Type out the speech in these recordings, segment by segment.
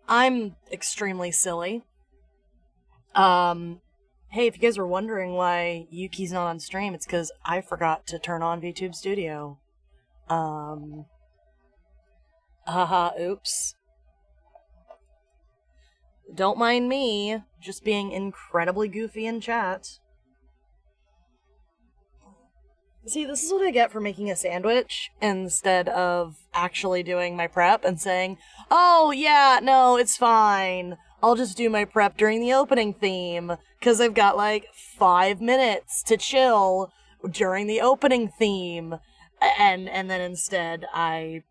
I'm extremely silly. Hey, if you guys were wondering why Yuki's not on stream, it's because I forgot to turn on VTube Studio. Haha, oops. Don't mind me, just being incredibly goofy in chat. See, this is what I get for making a sandwich instead of actually doing my prep and saying, oh, yeah, no, it's fine. I'll just do my prep during the opening theme, because I've got, like, 5 minutes to chill during the opening theme. And then instead, I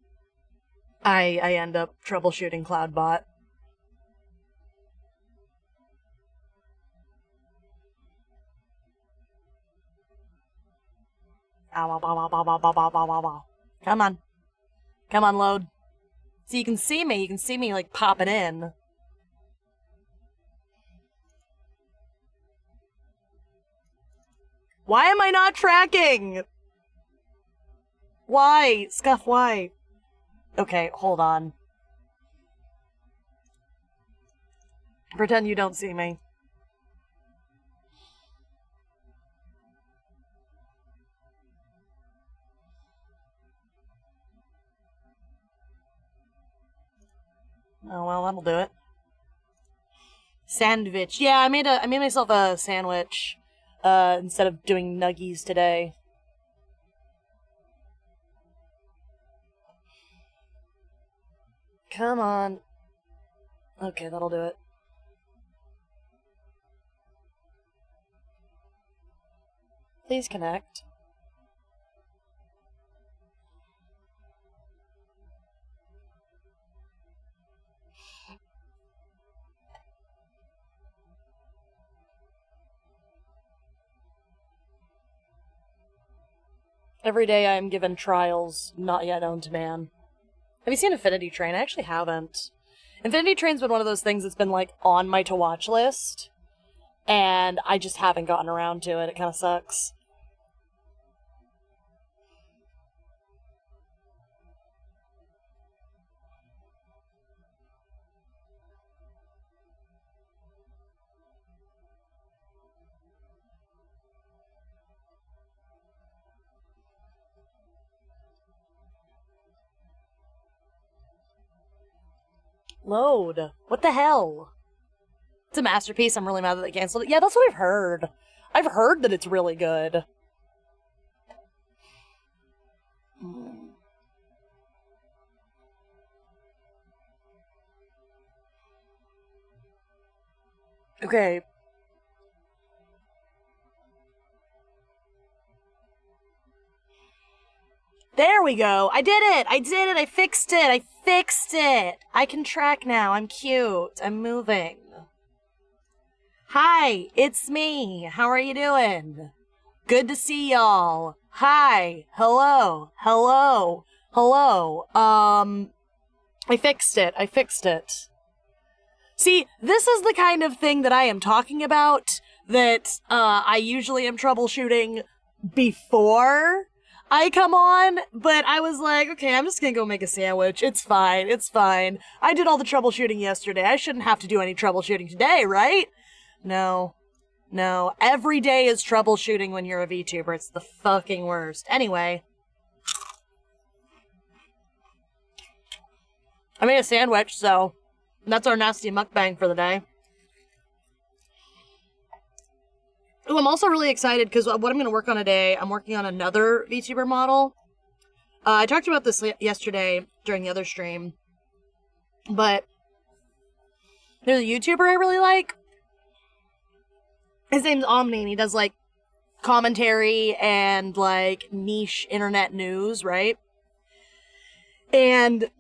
end up troubleshooting Cloudbot. Come on. Come on, load. So you can see me. You can see me, like, pop it in. Why am I not tracking? Why? Scuff, why? Okay, hold on. Pretend you don't see me. Oh, well, that'll do it. Sandwich. Yeah, I made myself a sandwich, instead of doing nuggies today. Come on. Okay, that'll do it. Please connect. Every day I am given trials not yet known to man. Have you seen Infinity Train? I actually haven't. Infinity Train's been one of those things that's been, like, on my to-watch list, and I just haven't gotten around to it. It kind of sucks. Load. What the hell? It's a masterpiece. I'm really mad that they canceled it. Yeah, that's what I've heard. I've heard that it's really good. Okay. There we go. I did it. I did it. I fixed it. I fixed it. I can track now. I'm cute. I'm moving. Hi, it's me. How are you doing? Good to see y'all. Hi. Hello. Hello. Hello. I fixed it. I fixed it. See, this is the kind of thing that I am talking about that I usually am troubleshooting before I come on, but I was like, okay, I'm just gonna go make a sandwich. It's fine. It's fine. I did all the troubleshooting yesterday. I shouldn't have to do any troubleshooting today, right? No. No. Every day is troubleshooting when you're a VTuber. It's the fucking worst. Anyway. I made a sandwich, so that's our nasty mukbang for the day. Ooh, I'm also really excited because what I'm going to work on today, I'm working on another VTuber model. I talked about this yesterday during the other stream, but there's a YouTuber I really like. His name's Omni, and he does, like, commentary and, like, niche internet news, right? And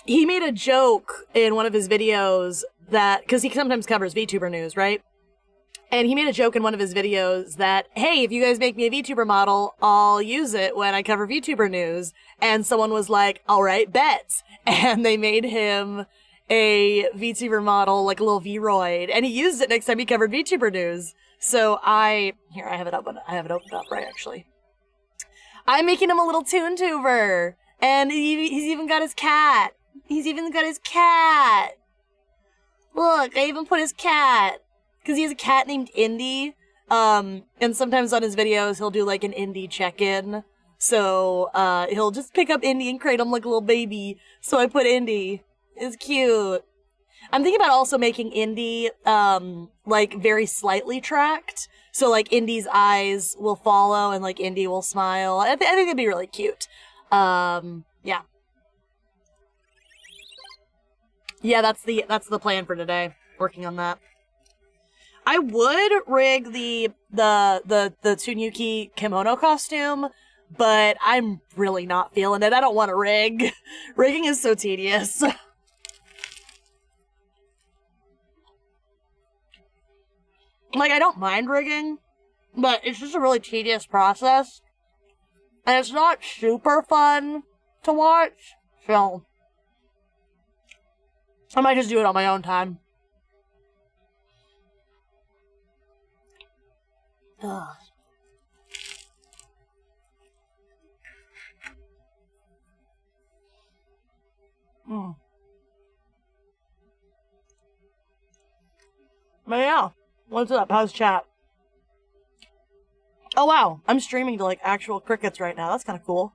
he made a joke in one of his videos that, because he sometimes covers VTuber news, right? And he made a joke in one of his videos that, hey, if you guys make me a VTuber model, I'll use it when I cover VTuber news. And someone was like, all right, bet. And they made him a VTuber model, like a little V-roid. And he used it next time he covered VTuber news. So I have it opened up, right, actually. I'm making him a little toon-tuber. And he's even got his cat. He's even got his cat. Look, I even put his cat. Because he has a cat named Indy. And sometimes on his videos, he'll do like an Indy check-in. So, he'll just pick up Indy and crate him like a little baby. So I put Indy. It's cute. I'm thinking about also making Indy, like, very slightly tracked. So, like, Indy's eyes will follow and, like, Indy will smile. I think it'd be really cute. Yeah. Yeah, that's the plan for today. Working on that. I would rig the Yuki kimono costume, but I'm really not feeling it. I don't want to rig. Rigging is so tedious. Like, I don't mind rigging, but it's just a really tedious process. And it's not super fun to watch, so I might just do it on my own time. Ugh. But yeah, what's up? How's chat? Oh wow, I'm streaming to like actual crickets right now. That's kind of cool.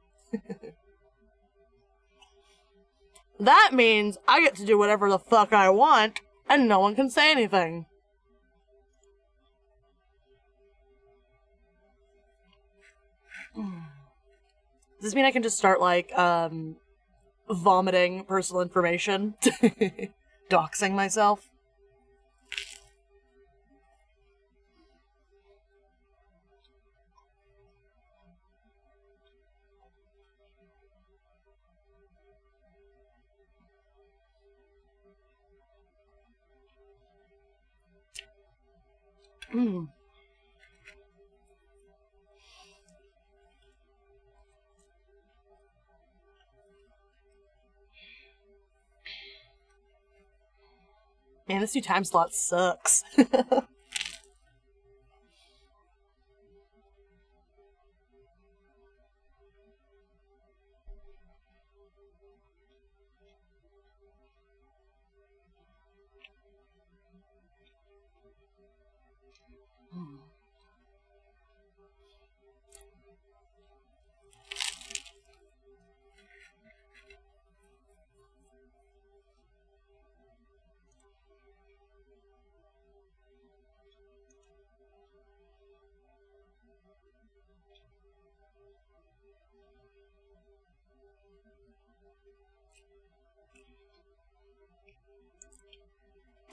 That means I get to do whatever the fuck I want, and no one can say anything. Does this mean I can just start, like, vomiting personal information? Doxing myself? Man, this new time slot sucks.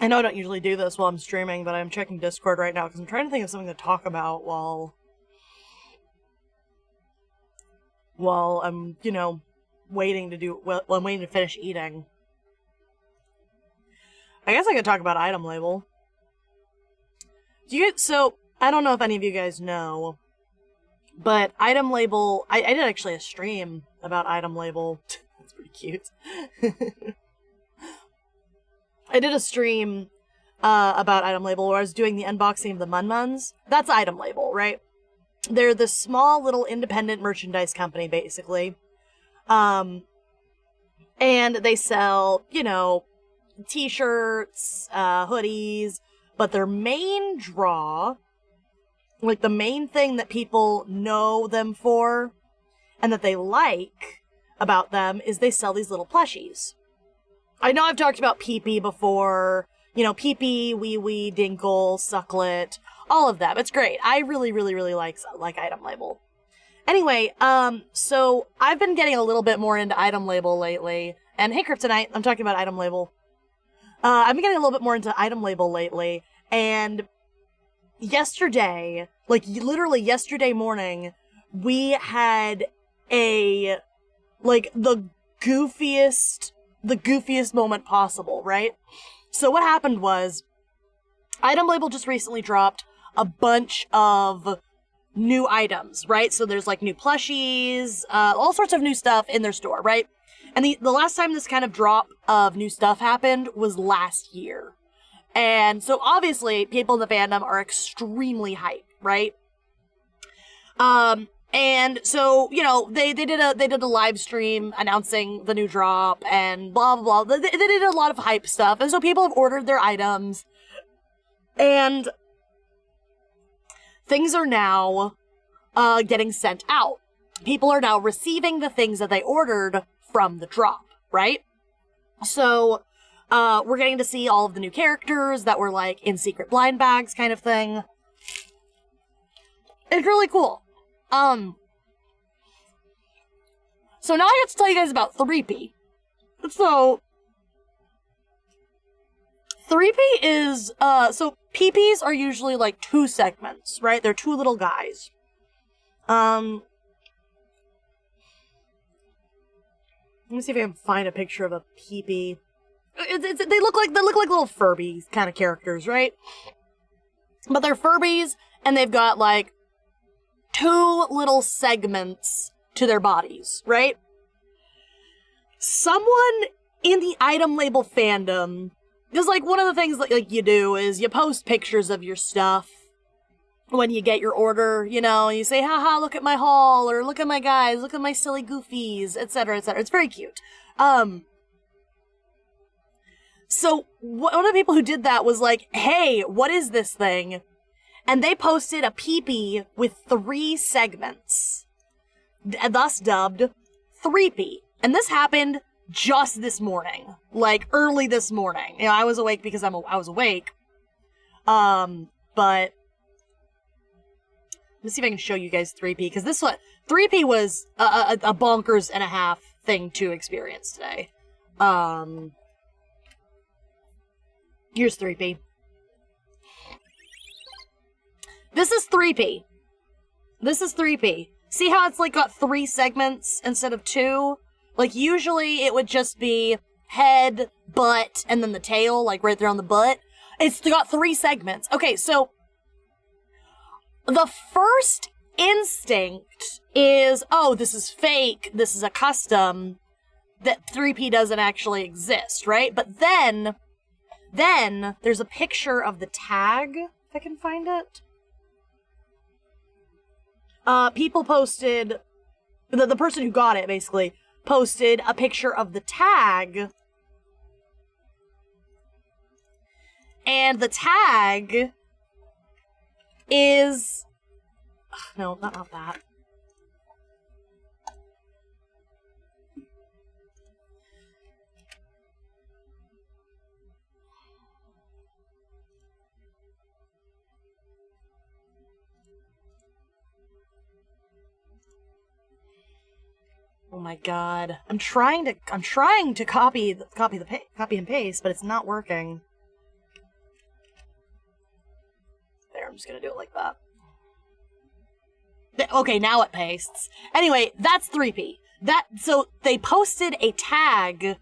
I know I don't usually do this while I'm streaming, but I'm checking Discord right now because I'm trying to think of something to talk about while I'm, you know, waiting to finish eating. I guess I could talk about item label. So, I don't know if any of you guys know, but item label, I did actually a stream about item label. That's pretty cute. I did a stream about item label where I was doing the unboxing of the Mun-Muns. That's item label, right? They're this small little independent merchandise company, basically. And they sell, you know, t-shirts, hoodies, but their main draw, like the main thing that people know them for and that they like about them is they sell these little plushies. I know I've talked about Pee-Pee before, you know, Pee-Pee, Wee-Wee, Dinkle, Sucklet, all of them. It's great. I really, really, really like item label. Anyway, so I've been getting a little bit more into item label lately. And hey, Kryptonite, I'm talking about item label. I've been getting a little bit more into item label lately. And yesterday, like literally yesterday morning, we had the goofiest moment possible, right? So what happened was, item label just recently dropped a bunch of new items, right? So there's like new plushies, all sorts of new stuff in their store, right? And the last time this kind of drop of new stuff happened was last year. And so obviously people in the fandom are extremely hyped, right? And so, you know, they did a live stream announcing the new drop and blah, blah, blah. They did a lot of hype stuff. And so people have ordered their items. And things are now getting sent out. People are now receiving the things that they ordered from the drop, right? So we're getting to see all of the new characters that were like in secret blind bags kind of thing. It's really cool. So now I get to tell you guys about 3P. So 3P is, so PPs are usually like 2 segments, right? They're 2 little guys. Let me see if I can find a picture of a PP. They look like little Furby kind of characters, right? But they're Furbies, and they've got like 2 little segments to their bodies, right? Someone in the item label fandom, because like one of the things that like you do is you post pictures of your stuff when you get your order, you know, you say, haha, look at my haul, or look at my guys, look at my silly goofies, etc., etc. It's very cute. So one of the people who did that was like, hey, what is this thing? And they posted a PP with 3 segments, thus dubbed 3P. And this happened just this morning, like early this morning. You know, I was awake because I was awake. But let's see if I can show you guys 3P, because this one, 3P was a bonkers and a half thing to experience today. Here's 3P. This is 3P. This is 3P. See how it's like got 3 segments instead of 2? Like usually it would just be head, butt, and then the tail, like right there on the butt. It's got 3 segments. Okay, so the first instinct is, oh, this is fake, this is a custom, that 3P doesn't actually exist, right? But then there's a picture of the tag, if I can find it. People posted, the person who got it basically posted a picture of the tag. And the tag is, no, not that. Oh my god. I'm trying to copy and paste, but it's not working. There, I'm just gonna do it like that. Okay, now it pastes. Anyway, that's 3P. So they posted a tag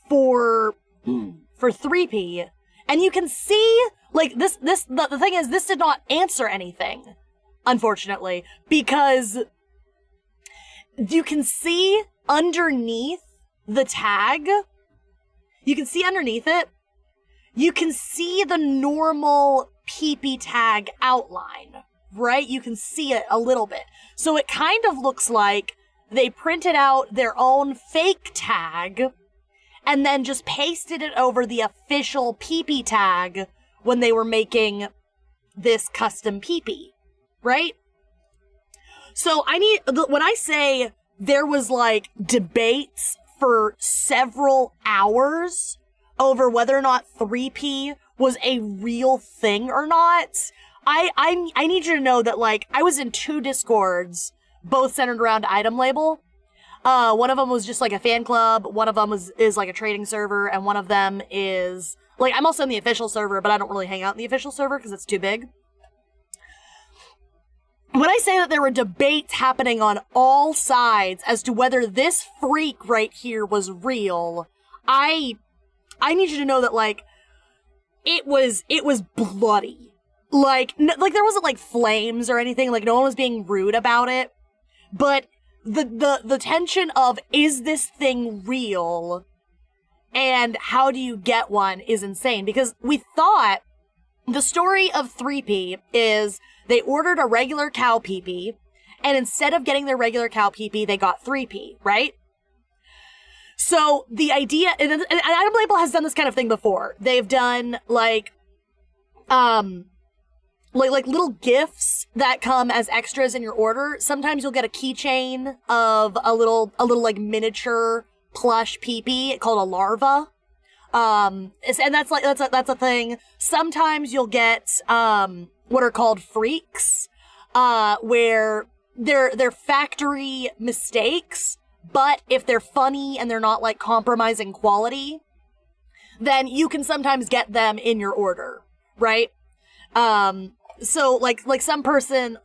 for 3P, and you can see, like, the thing is, this did not answer anything, unfortunately, because you can see underneath the tag, you can see underneath it, you can see the normal PP tag outline, right? You can see it a little bit. So it kind of looks like they printed out their own fake tag and then just pasted it over the official PP tag when they were making this custom PP, right? So when I say there was like debates for several hours over whether or not 3P was a real thing or not, I need you to know that, like, I was in 2 Discords, both centered around item label. One of them was just like a fan club, one of them is like a trading server, and one of them is, like, I'm also in the official server, but I don't really hang out in the official server because it's too big. When I say that there were debates happening on all sides as to whether this freak right here was real, I need you to know that, like, it was bloody. Like there wasn't like flames or anything, like no one was being rude about it, but the tension of, is this thing real and how do you get one, is insane, because we thought the story of 3P is they ordered a regular cow PP and instead of getting their regular cow pee-pee, they got 3P, right? So the idea, and Item Label has done this kind of thing before. They've done like little gifts that come as extras in your order. Sometimes you'll get a keychain of a little like miniature plush pee-pee called a larva. And that's a thing. Sometimes you'll get what are called freaks, where they're factory mistakes, but if they're funny and they're not like compromising quality, then you can sometimes get them in your order, right? So like some person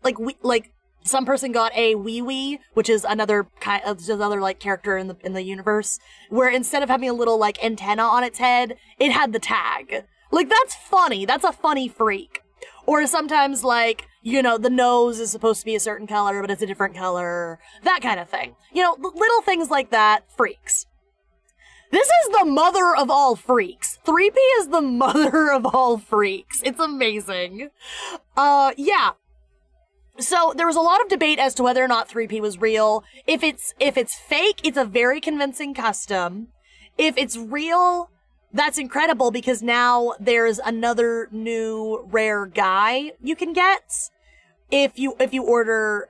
some person got a wee wee, which is another like character in the universe, where instead of having a little like antenna on its head, it had the tag. Like, that's funny. That's a funny freak. Or sometimes like, you know, the nose is supposed to be a certain color, but it's a different color. That kind of thing. You know, little things like that. Freaks. This is the mother of all freaks. 3P is the mother of all freaks. It's amazing. Yeah. So there was a lot of debate as to whether or not 3P was real. If it's fake, it's a very convincing custom. If it's real, that's incredible because now there's another new rare guy you can get if you order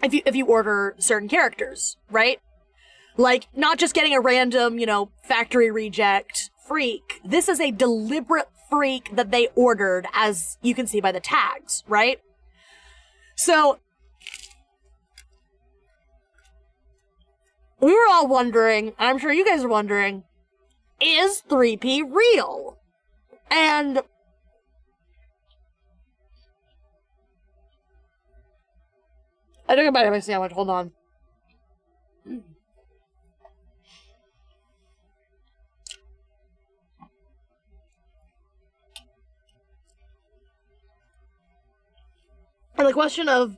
if you order certain characters, right? Like, not just getting a random, you know, factory reject freak. This is a deliberate freak that they ordered, as you can see by the tags, right? So, we were all wondering, and I'm sure you guys are wondering, is 3P real? And I took a bite of my sandwich, hold on. And the question of,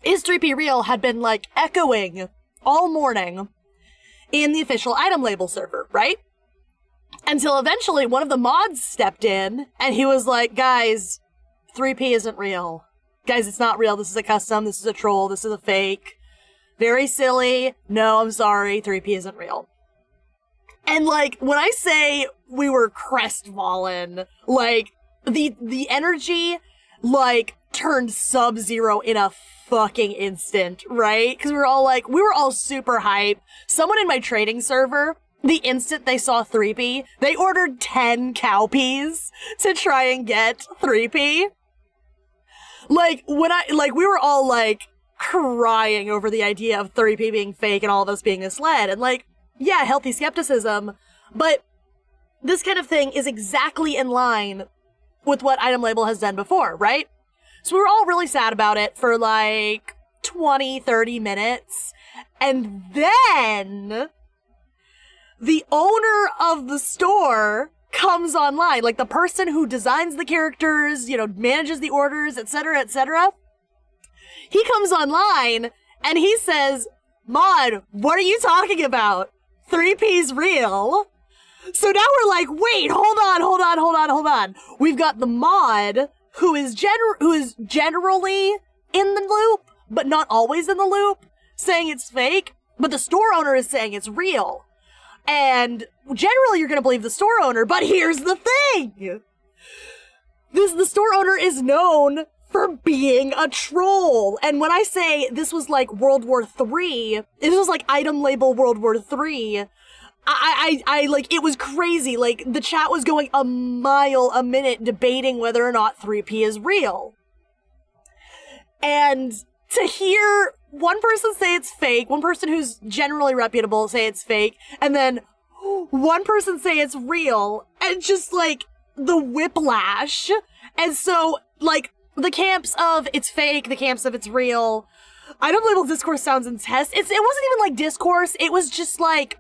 is 3P real, had been, like, echoing all morning in the official Item Label server, right? Until eventually one of the mods stepped in, and he was like, guys, 3P isn't real. Guys, it's not real. This is a custom. This is a troll. This is a fake. Very silly. No, I'm sorry. 3P isn't real. And, like, when I say we were crestfallen, like, the energy, like, turned sub-zero in a fucking instant, right? Because we were all super hype. Someone in my trading server, the instant they saw 3P, they ordered 10 cowpeas to try and get 3P. Like, we were all, like, crying over the idea of 3P being fake and all of us being misled. And, like, yeah, healthy skepticism, but this kind of thing is exactly in line with what Item Label has done before, right? So we were all really sad about it for like 20, 30 minutes. And then the owner of the store comes online, like the person who designs the characters, you know, manages the orders, etc., etc. He comes online and he says, "Mod, what are you talking about? 3P's real." So now we're like, wait, hold on. We've got the mod who is generally in the loop, but not always in the loop, saying it's fake, but the store owner is saying it's real. And generally you're gonna believe the store owner, but here's the thing! The store owner is known for being a troll. And when I say this was like World War III, this was like Item Label World War III, I like, it was crazy. Like, the chat was going a mile a minute debating whether or not 3P is real. And to hear one person say it's fake, one person who's generally reputable say it's fake, and then one person say it's real, and just, like, the whiplash. And so, like, the camps of it's fake, the camps of it's real. Item Label discourse sounds intense. It wasn't even, like, discourse. It was just, like,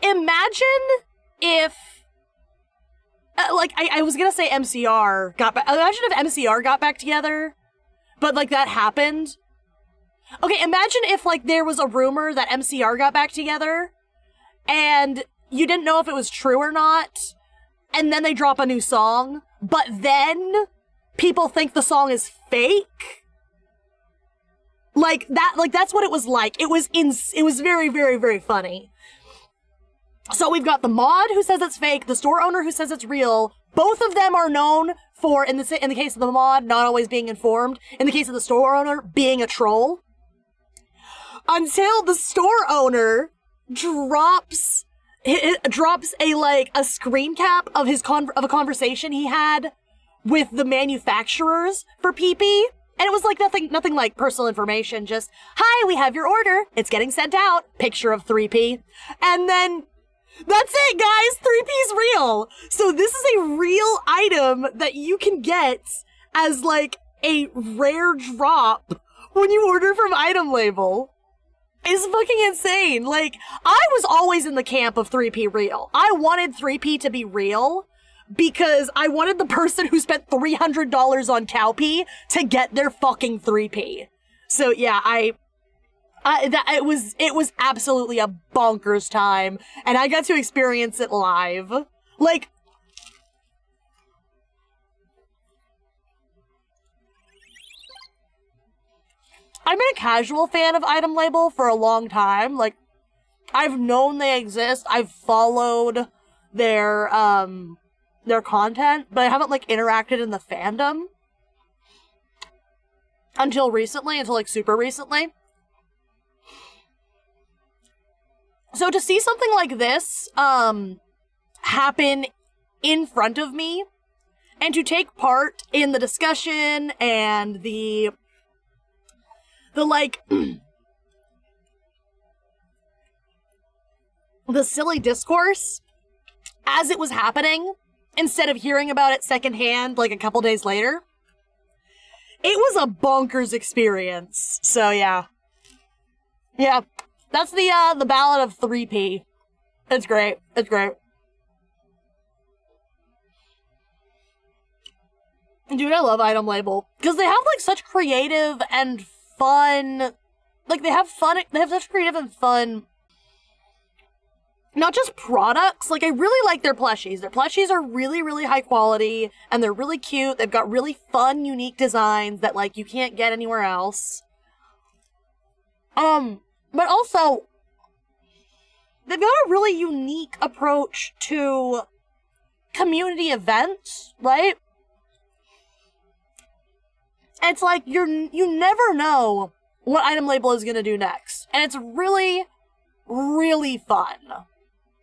imagine if, I was gonna say MCR got back, imagine if MCR got back together, but, like, that happened. Okay, imagine if, like, there was a rumor that MCR got back together, and you didn't know if it was true or not, and then they drop a new song, but then people think the song is fake. Like, that's what it was like. It was very, very, very funny. So we've got the mod who says it's fake, the store owner who says it's real. Both of them are known for, in the case of the mod, not always being informed. In the case of the store owner, being a troll. Until the store owner drops a screen cap of a conversation he had with the manufacturers for PP. And it was like nothing like personal information, just, hi, we have your order. It's getting sent out. Picture of 3P. And then, that's it, guys. 3P's real. So this is a real item that you can get as, like, a rare drop when you order from Item Label. It's fucking insane. Like, I was always in the camp of 3P real. I wanted 3P to be real, because I wanted the person who spent $300 on Cowpea to get their fucking 3P. So yeah, it was absolutely a bonkers time, and I got to experience it live. Like, I've been a casual fan of Item Label for a long time. Like, I've known they exist. I've followed their content, but I haven't, like, interacted in the fandom until like, super recently. So to see something like this, happen in front of me, and to take part in the discussion and the like, the silly discourse as it was happening, instead of hearing about it secondhand, like, a couple days later. It was a bonkers experience. So, yeah. Yeah. That's the Ballad of 3P. It's great. It's great. Dude, I love Item Label. Because they have, like, such creative and fun... Like, they have such creative and fun... Not just products, like, I really like their plushies. Their plushies are really, really high quality, and they're really cute. They've got really fun, unique designs that, like, you can't get anywhere else. But also, they've got a really unique approach to community events, right? It's like, you never know what Item Label is gonna do next. And it's really, really fun.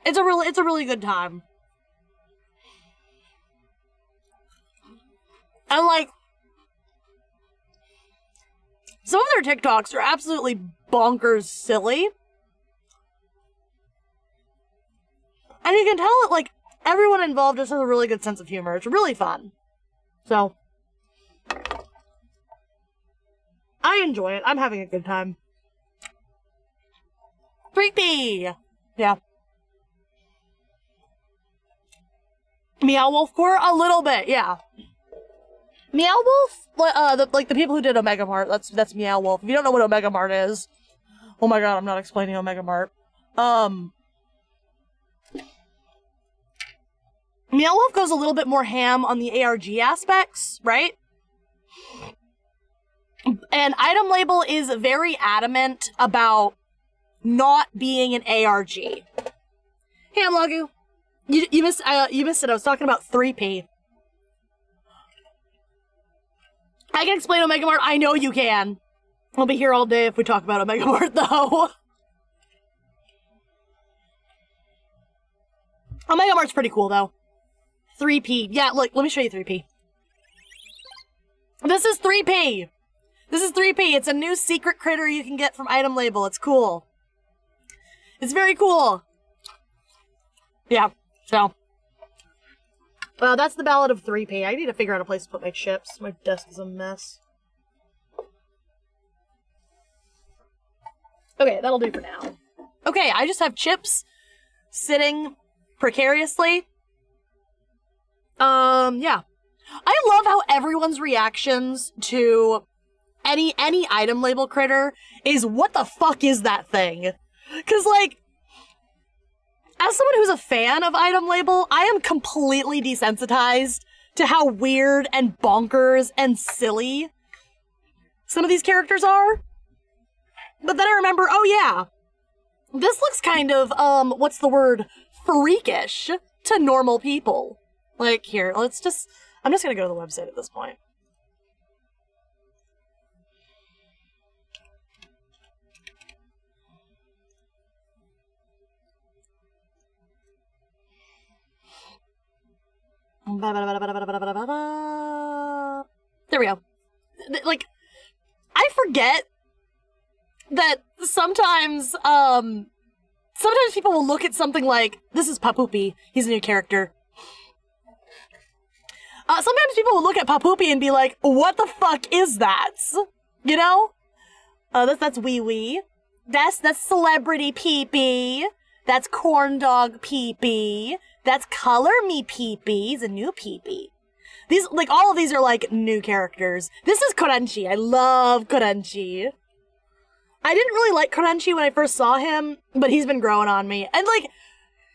It's a really good time. And, like, some of their TikToks are absolutely bonkers silly. And you can tell that, like, everyone involved just has a really good sense of humor. It's really fun. So, I enjoy it. I'm having a good time. Creepy! Yeah. Meow Wolf Core? A little bit, yeah. Meow Wolf? The people who did Omega Mart, that's Meow Wolf. If you don't know what Omega Mart is, oh my god, I'm not explaining Omega Mart. Meow Wolf goes a little bit more ham on the ARG aspects, right? And Item Label is very adamant about not being an ARG. Hey, Amlagu. You missed it. I was talking about 3P. I can explain Omega Mart. I know you can. I'll be here all day if we talk about Omega Mart, though. Omega Mart's pretty cool, though. 3P. Yeah, look, let me show you 3P. This is 3P. This is 3P. It's a new secret critter you can get from Item Label. It's cool. It's very cool. Yeah, so. Well, that's the Ballad of 3P. I need to figure out a place to put my chips. My desk is a mess. Okay, that'll do for now. Okay, I just have chips sitting precariously. Yeah. I love how everyone's reactions to any Item Label critter is, what the fuck is that thing? 'Cause, like, as someone who's a fan of Item Label, I am completely desensitized to how weird and bonkers and silly some of these characters are. But then I remember, oh yeah, this looks kind of, what's the word? Freakish to normal people. Like, here, I'm just gonna go to the website at this point. There we go. Like, I forget that sometimes people will look at something like, this is Papoopy, he's a new character. Sometimes people will look at Papoopy and be like, what the fuck is that? You know? That's Wee Wee. That's Celebrity Pee-Pee. That's Corn Dog Pee-Pee. That's Color Me Pee-Pee. He's a new Pee-Pee. These, like, all of these are, like, new characters. This is Korenchi. I love Korenchi. I didn't really like Korenchi when I first saw him, but he's been growing on me. And, like,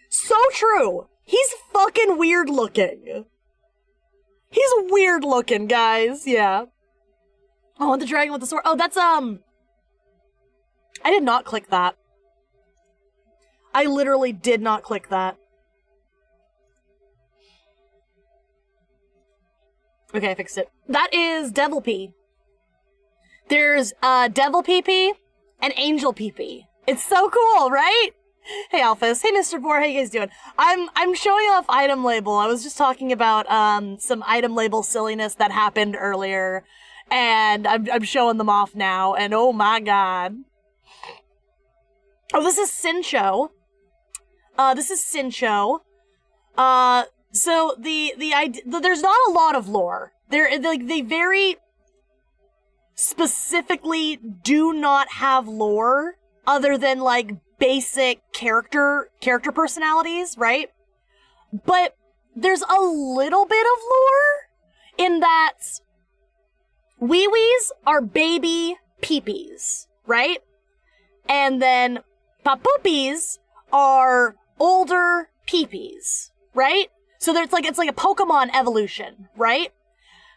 so true. He's fucking weird looking. He's weird looking, guys. Yeah. Oh, and the dragon with the sword. Oh, that's, I did not click that. I literally did not click that. Okay, I fixed it. That is Devil Pee. There's, Devil Pee-Pee and Angel Pee-Pee. It's so cool, right? Hey, Alphys. Hey, Mr. Boar. How you guys doing? I'm showing off item label. I was just talking about, some item label silliness that happened earlier, and I'm showing them off now, and oh my god. Oh, this is Sincho. So there's not a lot of lore. They very specifically do not have lore other than, like, basic character personalities, right? But there's a little bit of lore in that Wee-Wees are baby peepees, right? And then Papoopies are older peepees, right? So it's like a Pokemon evolution, right?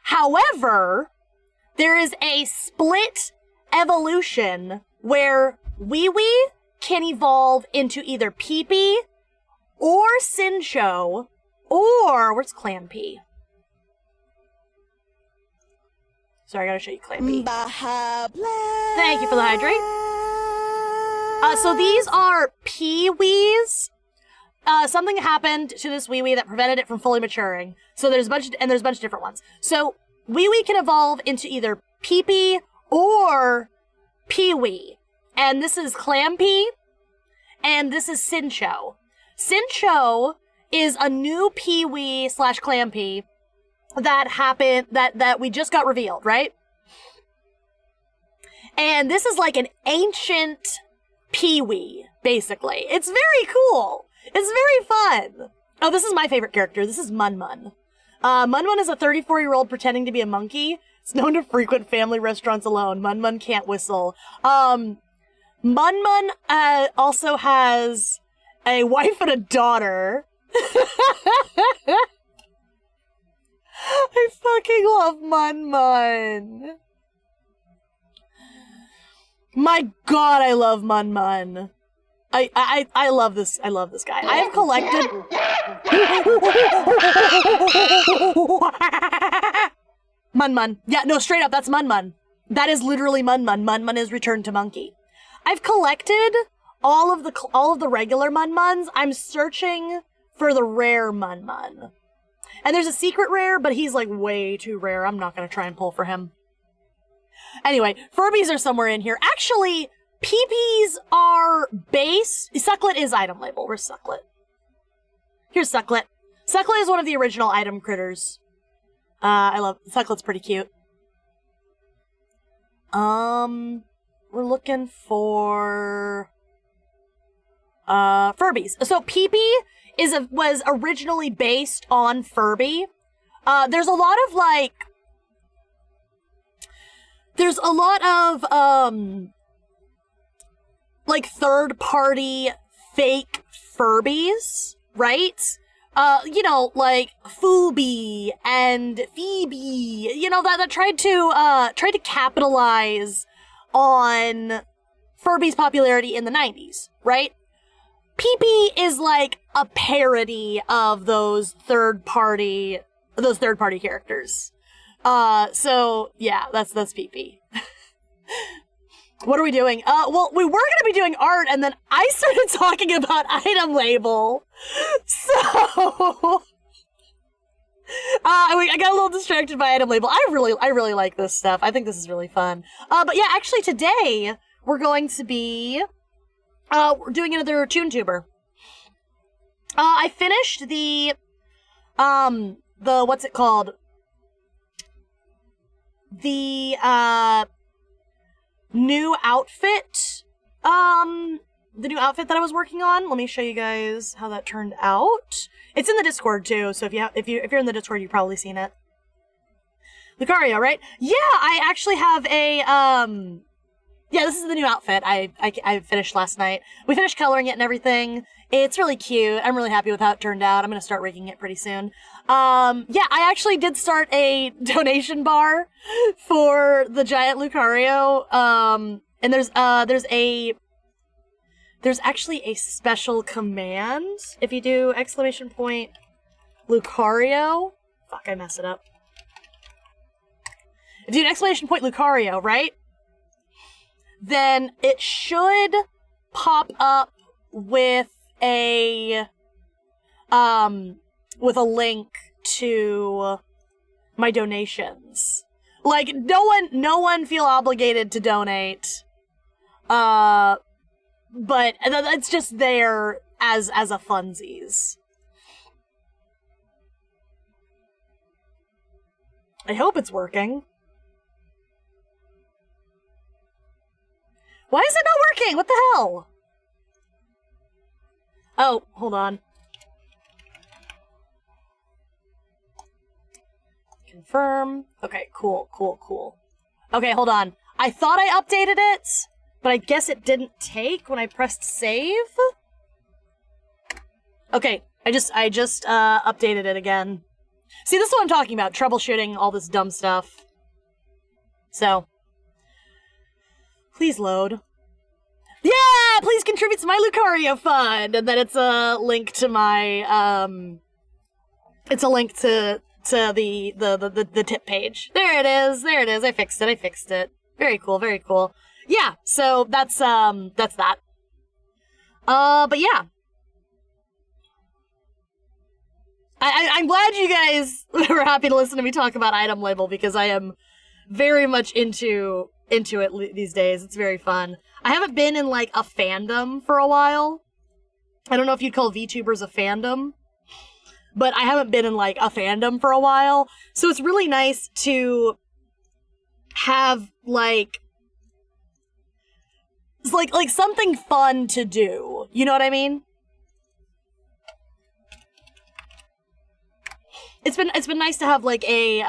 However, there is a split evolution where Wee-Wee can evolve into either Pee-Pee or Sincho or where's Clan P? Sorry, I gotta show you Clan P. Baja Thank you for the hydrate. So these are Pee-Wees. Something happened to this Wee-Wee that prevented it from fully maturing. So there's a bunch of different ones. So Wee-Wee can evolve into either Pee-Pee or Pee-Wee. And this is Clampy, and this is Sincho. Sincho is a new Pee-Wee / Clampy that happened, that we just got revealed, right? And this is like an ancient Pee-Wee, basically. It's very cool. It's very fun. Oh, this is my favorite character. This is Mun-Mun. Mun-Mun is a 34-year-old pretending to be a monkey. It's known to frequent family restaurants alone. Mun-Mun can't whistle. Mun-Mun also has a wife and a daughter. I fucking love Mun-Mun. My god, I love Mun-Mun. I love this. I love this guy. I have collected. Mun-Mun. Yeah, no, straight up, that's Mun-Mun. That is literally Mun-Mun. Mun-Mun is returned to monkey. I've collected all of the regular Mun-Muns. I'm searching for the rare Mun-Mun. And there's a secret rare, but he's like way too rare. I'm not gonna try and pull for him. Anyway, Furbies are somewhere in here. Actually, Pee-Pees are base. Sucklet is item label. Where's Sucklet? Here's Sucklet. Sucklet is one of the original item critters. I love Sucklet's pretty cute. We're looking for Furbies. So Pee-Pee was originally based on Furby. There's a lot of like third-party fake Furbies, right? You know, like Phoebe and Phoebe, you know, that tried to capitalize on Furby's popularity in the 90s, right? PP is like a parody of those third party characters. So yeah, that's PP. What are we doing? Well, we were gonna be doing art, and then I started talking about item label. So I got a little distracted by item label. I really like this stuff. I think this is really fun. But yeah, actually today we're going to be we're doing another ToonTuber. I finished the what's it called? The new outfit. The new outfit that I was working on. Let me show you guys how that turned out. It's in the Discord too, so if you're in the Discord, you've probably seen it. Lucario, right? Yeah, I actually have a yeah, this is the new outfit I finished last night. We finished coloring it and everything. It's really cute. I'm really happy with how it turned out. I'm gonna start rigging it pretty soon. Yeah, I actually did start a donation bar for the giant Lucario. And there's actually a special command. If you do !Lucario. Fuck, I messed it up. If you do !Lucario, right? Then it should pop up with a link to my donations. Like, no one feel obligated to donate. But it's just there as a funsies. I hope it's working. Why is it not working? What the hell? Oh, hold on. Confirm. Okay, cool. Okay, hold on. I thought I updated it, but I guess it didn't take when I pressed save. Okay, I just updated it again. See, this is what I'm talking about. Troubleshooting all this dumb stuff. So, please load. Yeah, please contribute to my Lucario fund, and then it's a link to my it's a link to the tip page. There it is. I fixed it. Very cool. Yeah, so that's that. But yeah. I'm glad you guys were happy to listen to me talk about item label, because I am very much into it these days. It's very fun. I haven't been in like a fandom for a while. I don't know if you'd call VTubers a fandom, but I haven't been in like a fandom for a while. So it's really nice to have like something fun to do. You know what I mean? It's been nice to have like a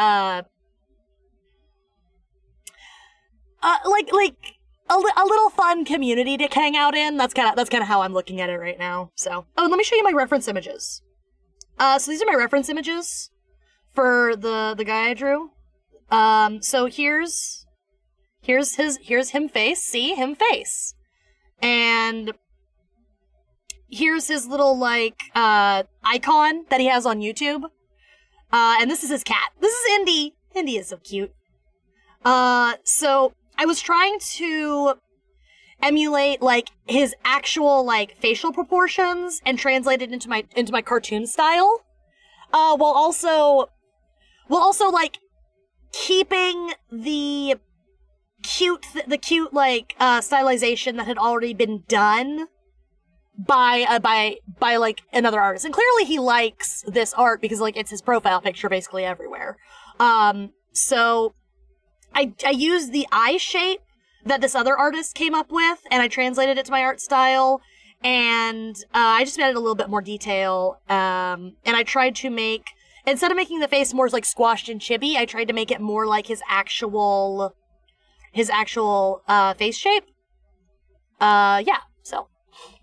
a little fun community to hang out in. That's kind of how I'm looking at it right now. So, oh, let me show you my reference images. So these are my reference images for the guy I drew. So here's him face. See, him face. And here's his little like icon that he has on YouTube. And this is his cat. This is Indy. Indy is so cute. So I was trying to emulate like his actual like facial proportions and translate it into my cartoon style. While also like keeping the cute like stylization that had already been done by like another artist. And clearly he likes this art because like it's his profile picture basically everywhere. So I used the eye shape that this other artist came up with, and I translated it to my art style, and I just added a little bit more detail, and I tried to make, instead of making the face more like squashed and chibi, I tried to make it more like his actual face shape. Yeah, so.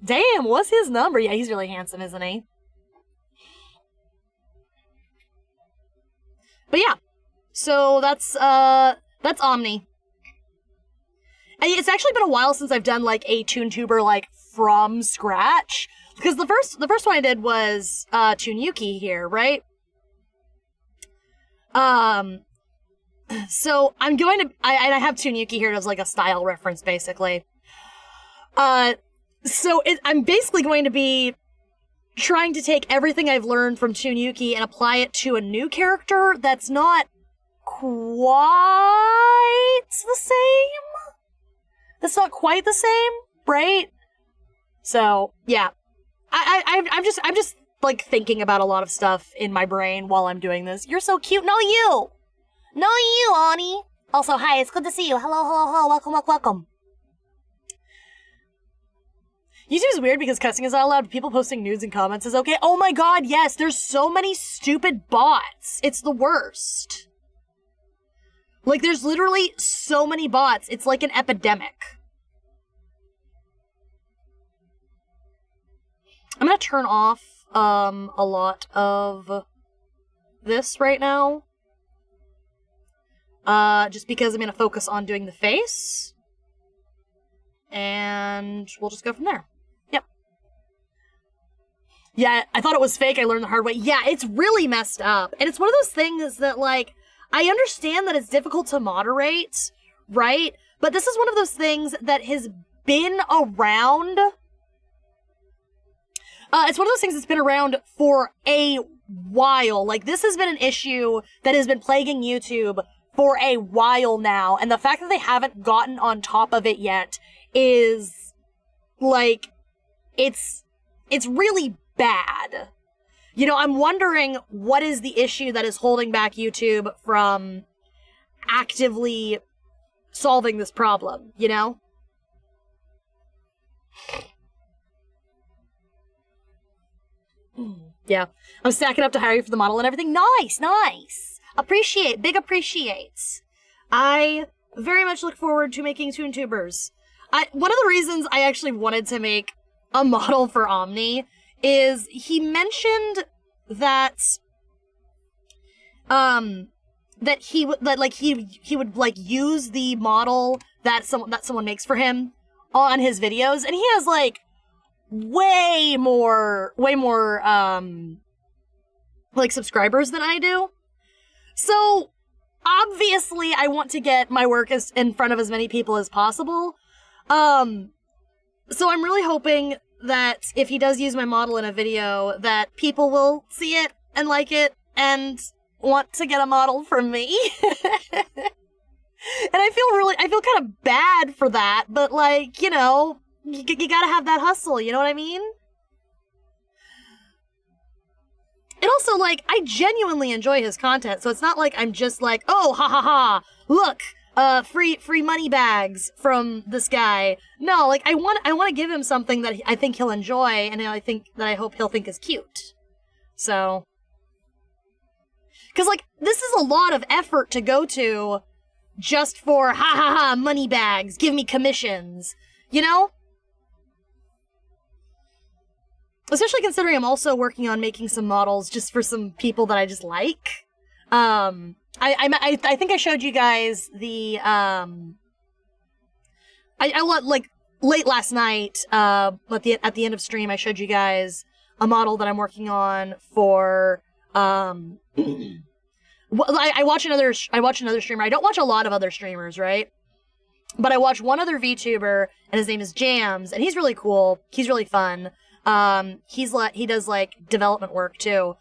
Damn, what's his number? Yeah, he's really handsome, isn't he? But yeah, so that's Omni. It's actually been a while since I've done, like, a ToonTuber, like, from scratch. Because the first one I did was, Yuki here, right? So I'm going to, I have Yuki here as, like, a style reference, basically. So I'm basically going to be trying to take everything I've learned from Yuki and apply it to a new character that's not quite the same. That's not quite the same, right? So, yeah. I'm just, like, thinking about a lot of stuff in my brain while I'm doing this. You're so cute. No, you! No, you, Ani! Also, hi, it's good to see you. Hello, hello, hello. Welcome, welcome, welcome. YouTube is weird because cussing is not allowed. People posting nudes and comments is okay. Oh my god, yes, there's so many stupid bots. It's the worst. Like, there's literally so many bots. It's like an epidemic. I'm gonna turn off, a lot of this right now. Just because I'm gonna focus on doing the face. And we'll just go from there. Yep. Yeah, I thought it was fake. I learned the hard way. Yeah, it's really messed up. And it's one of those things that, like, I understand that it's difficult to moderate, right? But this is one of those things that has been around. It's one of those things that's been around for a while. Like, this has been an issue that has been plaguing YouTube for a while now. And the fact that they haven't gotten on top of it yet is, like, it's really bad. You know, I'm wondering what is the issue that is holding back YouTube from actively solving this problem, you know? Yeah. I'm stacking up to hire you for the model and everything. Nice, nice. Appreciate, big appreciates. I very much look forward to making ToonTubers. One of the reasons I actually wanted to make a model for Omni is he mentioned that he would like use the model that someone makes for him on his videos, and he has like way more like subscribers than I do. So obviously I want to get my work in front of as many people as possible. So I'm really hoping that if he does use my model in a video, that people will see it and like it and want to get a model from me. And I feel kind of bad for that, but like, you know, you gotta have that hustle, you know what I mean? And also, like, I genuinely enjoy his content, so it's not like I'm just like, oh, ha ha ha, look, free money bags from this guy. No, like, I want to give him something that I think he'll enjoy, and I hope he'll think is cute. So, because, like, this is a lot of effort to go to just for, ha ha ha, money bags, give me commissions, you know? Especially considering I'm also working on making some models just for some people that I just like. I think I showed you guys the, like, late last night, at the end of stream, I showed you guys a model that I'm working on for, I watch another streamer. I don't watch a lot of other streamers, right? But I watch one other VTuber, and his name is Jams, and he's really cool. He's really fun. He does like development work too.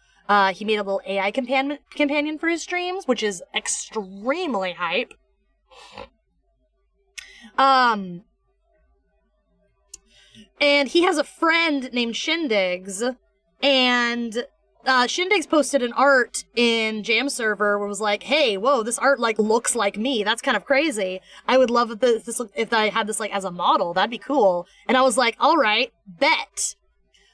He made a little AI companion for his streams, which is extremely hype. And he has a friend named Shindigs, and Shindigs posted an art in Jam server where it was like, hey, whoa, this art like looks like me. That's kind of crazy. I would love if I had this like as a model. That'd be cool. And I was like, all right, bet.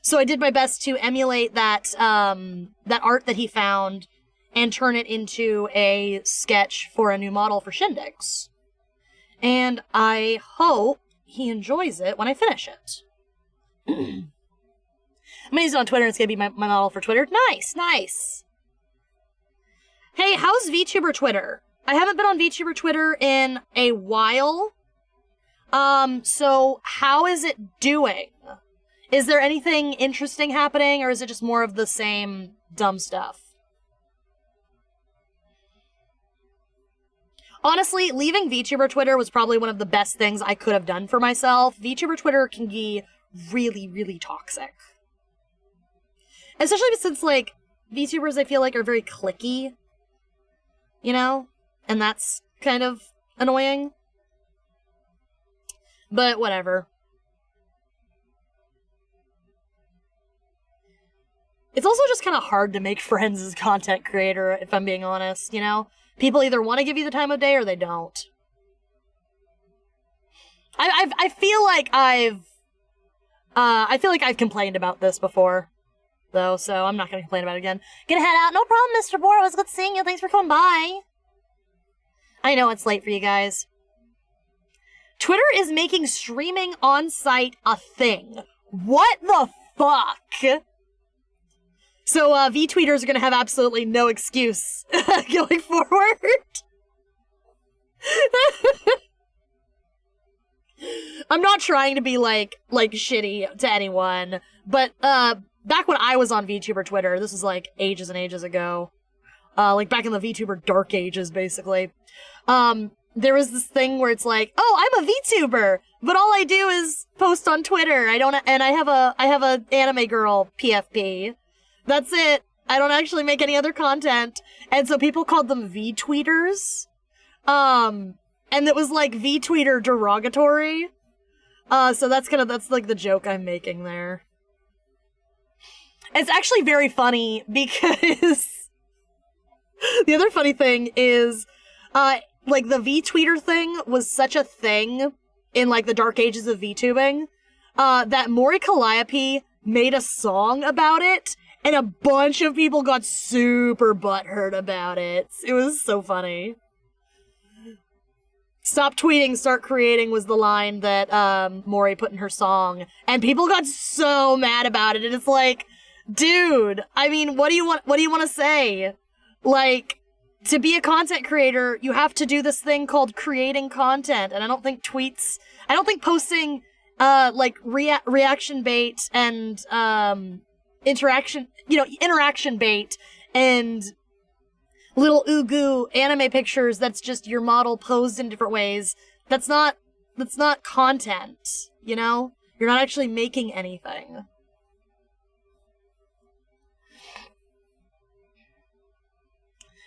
So I did my best to emulate that art that he found and turn it into a sketch for a new model for Shindigs. And I hope he enjoys it when I finish it. I'm gonna use it on Twitter, and it's gonna be my model for Twitter. Nice, nice. Hey, how's VTuber Twitter? I haven't been on VTuber Twitter in a while. So how is it doing? Is there anything interesting happening, or is it just more of the same dumb stuff? Honestly, leaving VTuber Twitter was probably one of the best things I could have done for myself. VTuber Twitter can be really, really toxic. Especially since, like, VTubers I feel like are very cliquey, you know? And that's kind of annoying. But whatever. It's also just kind of hard to make friends as a content creator, if I'm being honest, you know? People either want to give you the time of day or they don't. I feel like I've complained about this before, though, so I'm not going to complain about it again. Gonna head out. No problem, Mr. Bohr. It was good seeing you. Thanks for coming by. I know it's late for you guys. Twitter is making streaming on-site a thing. What the fuck? So, V-tweeters are gonna have absolutely no excuse going forward. I'm not trying to be, like, shitty to anyone, but, back when I was on VTuber Twitter, this was, like, ages and ages ago, like, back in the VTuber dark ages, basically, there was this thing where it's like, oh, I'm a VTuber, but all I do is post on Twitter. I have a anime girl PFP. That's it. I don't actually make any other content. And so people called them V-tweeters. And it was like V-tweeter derogatory. So that's like the joke I'm making there. It's actually very funny because the other funny thing is, like the V-tweeter thing was such a thing in like the dark ages of VTubing, that Mori Calliope made a song about it. And a bunch of people got super butthurt about it. It was so funny. Stop tweeting, start creating was the line that Mori put in her song. And people got so mad about it. And it's like, dude, I mean, what do you want to say? Like, to be a content creator, you have to do this thing called creating content. And I don't think posting, like, reaction bait and, interaction bait and little ooh-goo anime pictures that's just your model posed in different ways. That's not content, you know? You're not actually making anything.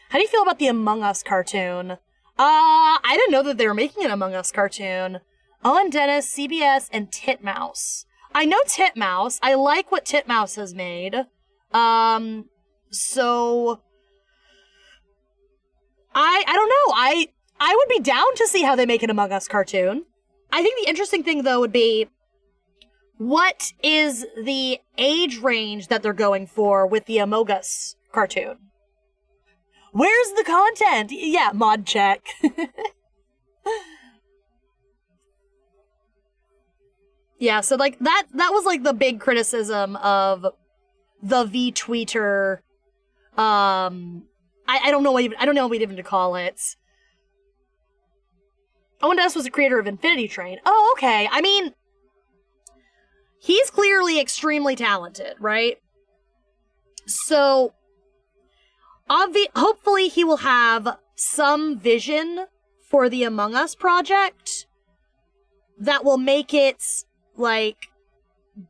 How do you feel about the Among Us cartoon? I didn't know that they were making an Among Us cartoon. Owen Dennis, CBS, and Titmouse. I know Titmouse. I like what Titmouse has made. So I don't know. I would be down to see how they make an Among Us cartoon. I think the interesting thing, though, would be what is the age range that they're going for with the Among Us cartoon? Where's the content? Yeah, mod check. Yeah, so like that was like the big criticism of the V-tweeter. I don't know what even to call it. Owen Dennis was a creator of Infinity Train. Oh, okay. I mean, he's clearly extremely talented, right? So, hopefully he will have some vision for the Among Us project that will make it, like,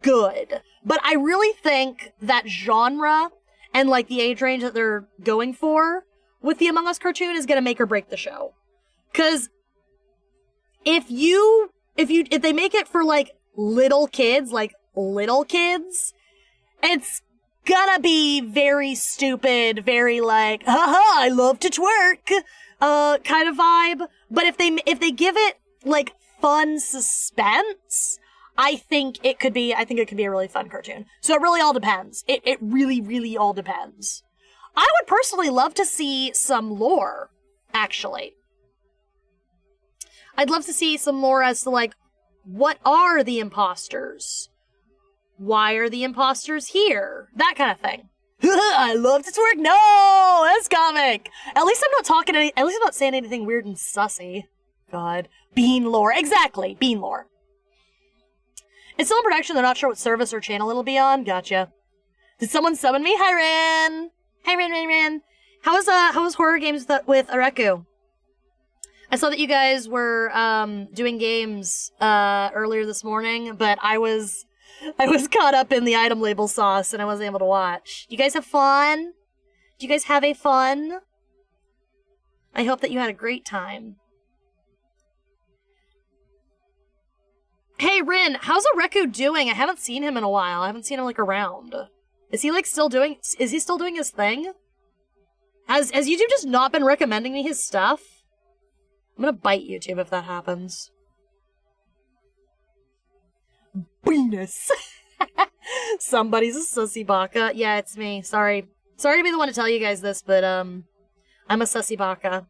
good. But I really think that genre and, like, the age range that they're going for with the Among Us cartoon is gonna make or break the show. 'Cause if they make it for, like, little kids, it's gonna be very stupid, very like, haha, I love to twerk, kind of vibe. But if they give it, like, fun suspense, I think it could be a really fun cartoon. So it really all depends. It really, really all depends. I would personally love to see some lore, actually. I'd love to see some lore as to, like, what are the imposters? Why are the imposters here? That kind of thing. I love to twerk. No, that's comic. At least I'm not saying anything weird and sussy. God. Bean lore. Exactly. Bean lore. It's still in production. They're not sure what service or channel it'll be on. Gotcha. Did someone summon me? Hi, Ran. Hi, Ran. How was horror games with Areku? I saw that you guys were doing games earlier this morning, but I was caught up in the item label sauce and I wasn't able to watch. You guys have fun? Do you guys have a fun? I hope that you had a great time. Hey, Rin, how's Areku doing? I haven't seen him in a while. I haven't seen him, like, around. Is he still doing his thing? Has YouTube just not been recommending me his stuff? I'm gonna bite YouTube if that happens. Venus. Somebody's a sussy baka. Yeah, it's me. Sorry to be the one to tell you guys this, but I'm a sussy baka.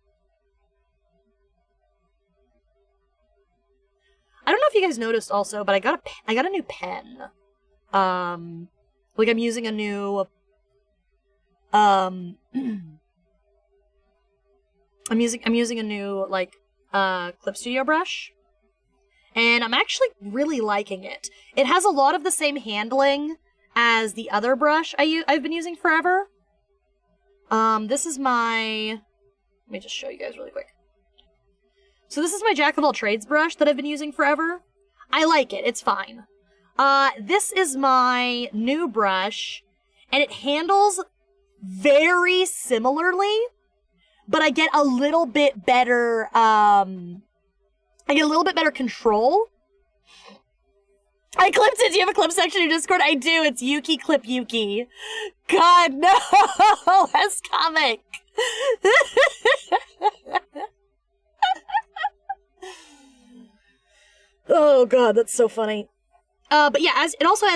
I don't know if you guys noticed also, but I got a new pen. Like I'm using a new I'm using a new like Clip Studio brush. And I'm actually really liking it. It has a lot of the same handling as the other brush I've been using forever. This is my... Let me just show you guys really quick. So this is my Jack of all trades brush that I've been using forever. I like it. It's fine. This is my new brush, and it handles very similarly, but I get a little bit better, control. I clipped it. Do you have a clip section in your Discord? I do. It's Yuki Clip Yuki. God, no! Less comic! Oh god, that's so funny. But yeah, as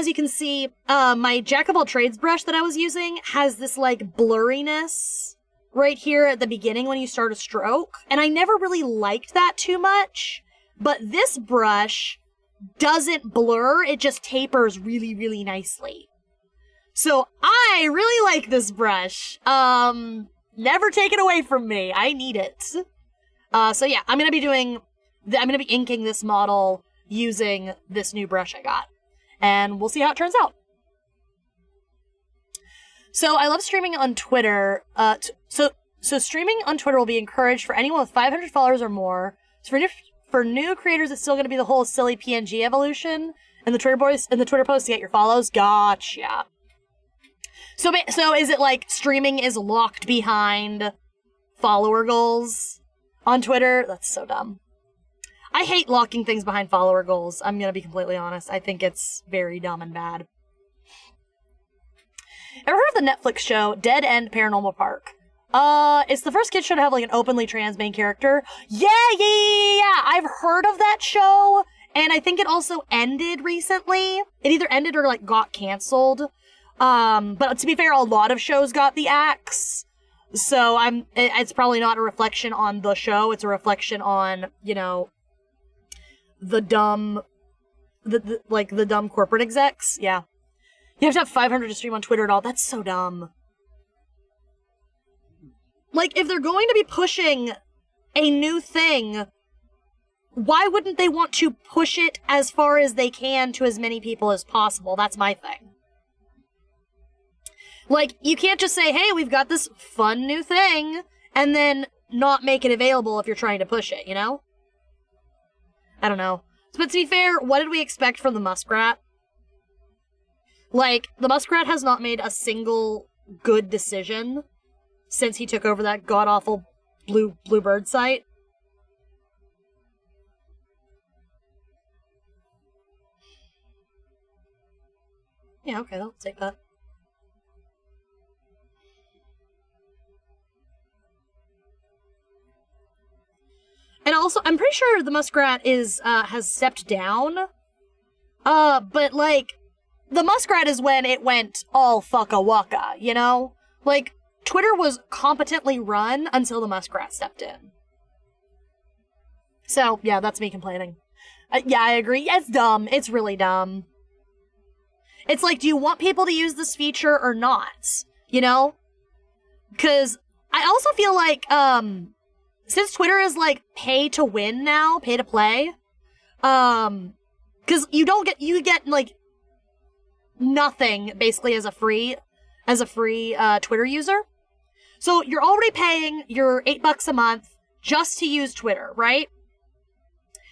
you can see, my Jack of all trades brush that I was using has this like blurriness right here at the beginning when you start a stroke, and I never really liked that too much. But this brush doesn't blur, it just tapers really, really nicely. So I really like this brush. Never take it away from me. I need it. So yeah, I'm gonna be inking this model using this new brush I got. And we'll see how it turns out. So I love streaming on Twitter. So streaming on Twitter will be encouraged for anyone with 500 followers or more. So for new creators, it's still going to be the whole silly PNG evolution and the Twitter post to get your follows. Gotcha. So is it like streaming is locked behind follower goals on Twitter? That's so dumb. I hate locking things behind follower goals. I'm going to be completely honest. I think it's very dumb and bad. Ever heard of the Netflix show Dead End Paranormal Park? It's the first kid show to have like an openly trans main character. Yeah. I've heard of that show, and I think it also ended recently. It either ended or like got canceled. But to be fair, a lot of shows got the axe. So it's probably not a reflection on the show. It's a reflection on, you know, the dumb corporate execs. Yeah. You have to have 500 to stream on Twitter at all. That's so dumb. Like, if they're going to be pushing a new thing, why wouldn't they want to push it as far as they can to as many people as possible? That's my thing. Like, you can't just say, hey, we've got this fun new thing, and then not make it available if you're trying to push it, you know? I don't know. But to be fair, what did we expect from the Muskrat? Like, the Muskrat has not made a single good decision since he took over that god-awful Bluebird site. Yeah, okay, I'll take that. And also, I'm pretty sure the Muskrat has stepped down. But like, the Muskrat is when it went all fucka waka, you know? Like, Twitter was competently run until the Muskrat stepped in. So, yeah, that's me complaining. Yeah, I agree. It's dumb. It's really dumb. It's like, do you want people to use this feature or not? You know? Because I also feel like, since Twitter is like pay to win now, pay to play, because you get like nothing basically as a free Twitter user. So you're already paying your $8 a month just to use Twitter, right?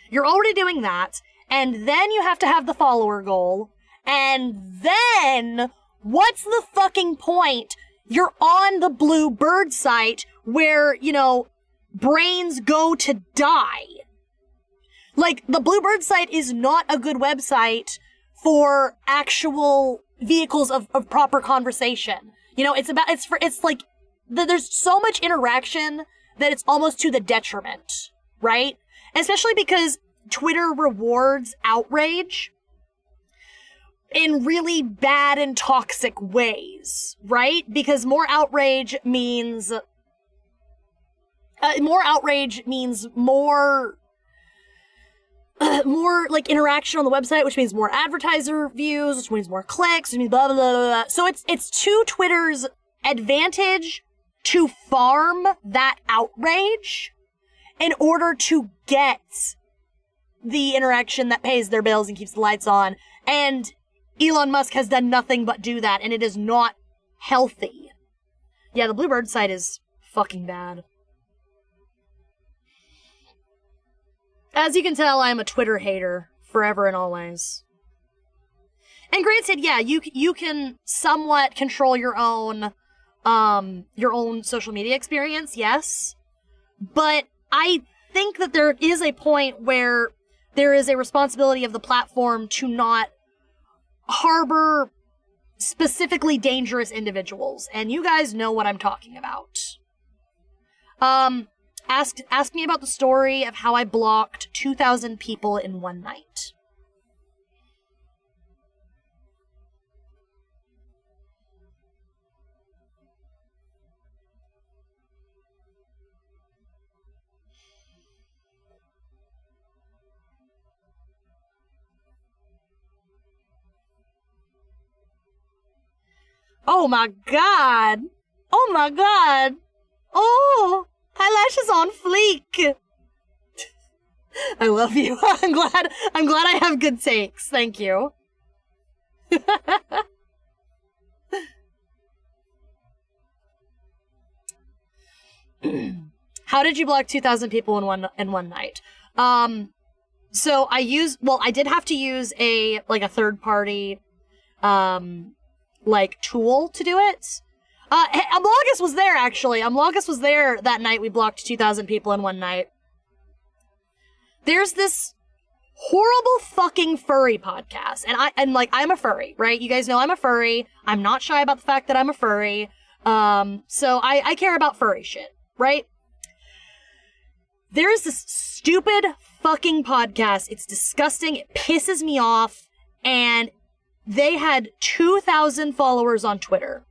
You're already doing that, and then you have to have the follower goal, and then what's the fucking point? You're on the Blue Bird site where, you know, brains go to die. Like, the Blue Bird site is not a good website for actual vehicles of proper conversation. You know, it's like, there's so much interaction that it's almost to the detriment, right? Especially because Twitter rewards outrage in really bad and toxic ways, right? Because more outrage means more like interaction on the website, which means more advertiser views, which means more clicks, which means blah, blah, blah, blah. So it's to Twitter's advantage to farm that outrage in order to get the interaction that pays their bills and keeps the lights on. And Elon Musk has done nothing but do that, and it is not healthy. Yeah, the Blue Bird site is fucking bad. As you can tell, I am a Twitter hater, forever and always. And granted, yeah, you can somewhat control your own social media experience, yes. But I think that there is a point where there is a responsibility of the platform to not harbor specifically dangerous individuals. And you guys know what I'm talking about. Ask me about the story of how I blocked 2,000 people in one night. Oh my god! Oh my god! Oh! Eyelashes on fleek! I love you. I'm glad I have good takes. Thank you. How did you block 2,000 people in one night? So I did have to use a third party tool to do it. Amlogus was there, actually. Amlogus was there that night we blocked 2,000 people in one night. There's this horrible fucking furry podcast. And I'm a furry, right? You guys know I'm a furry. I'm not shy about the fact that I'm a furry. So I care about furry shit, right? There's this stupid fucking podcast. It's disgusting. It pisses me off. And they had 2,000 followers on Twitter.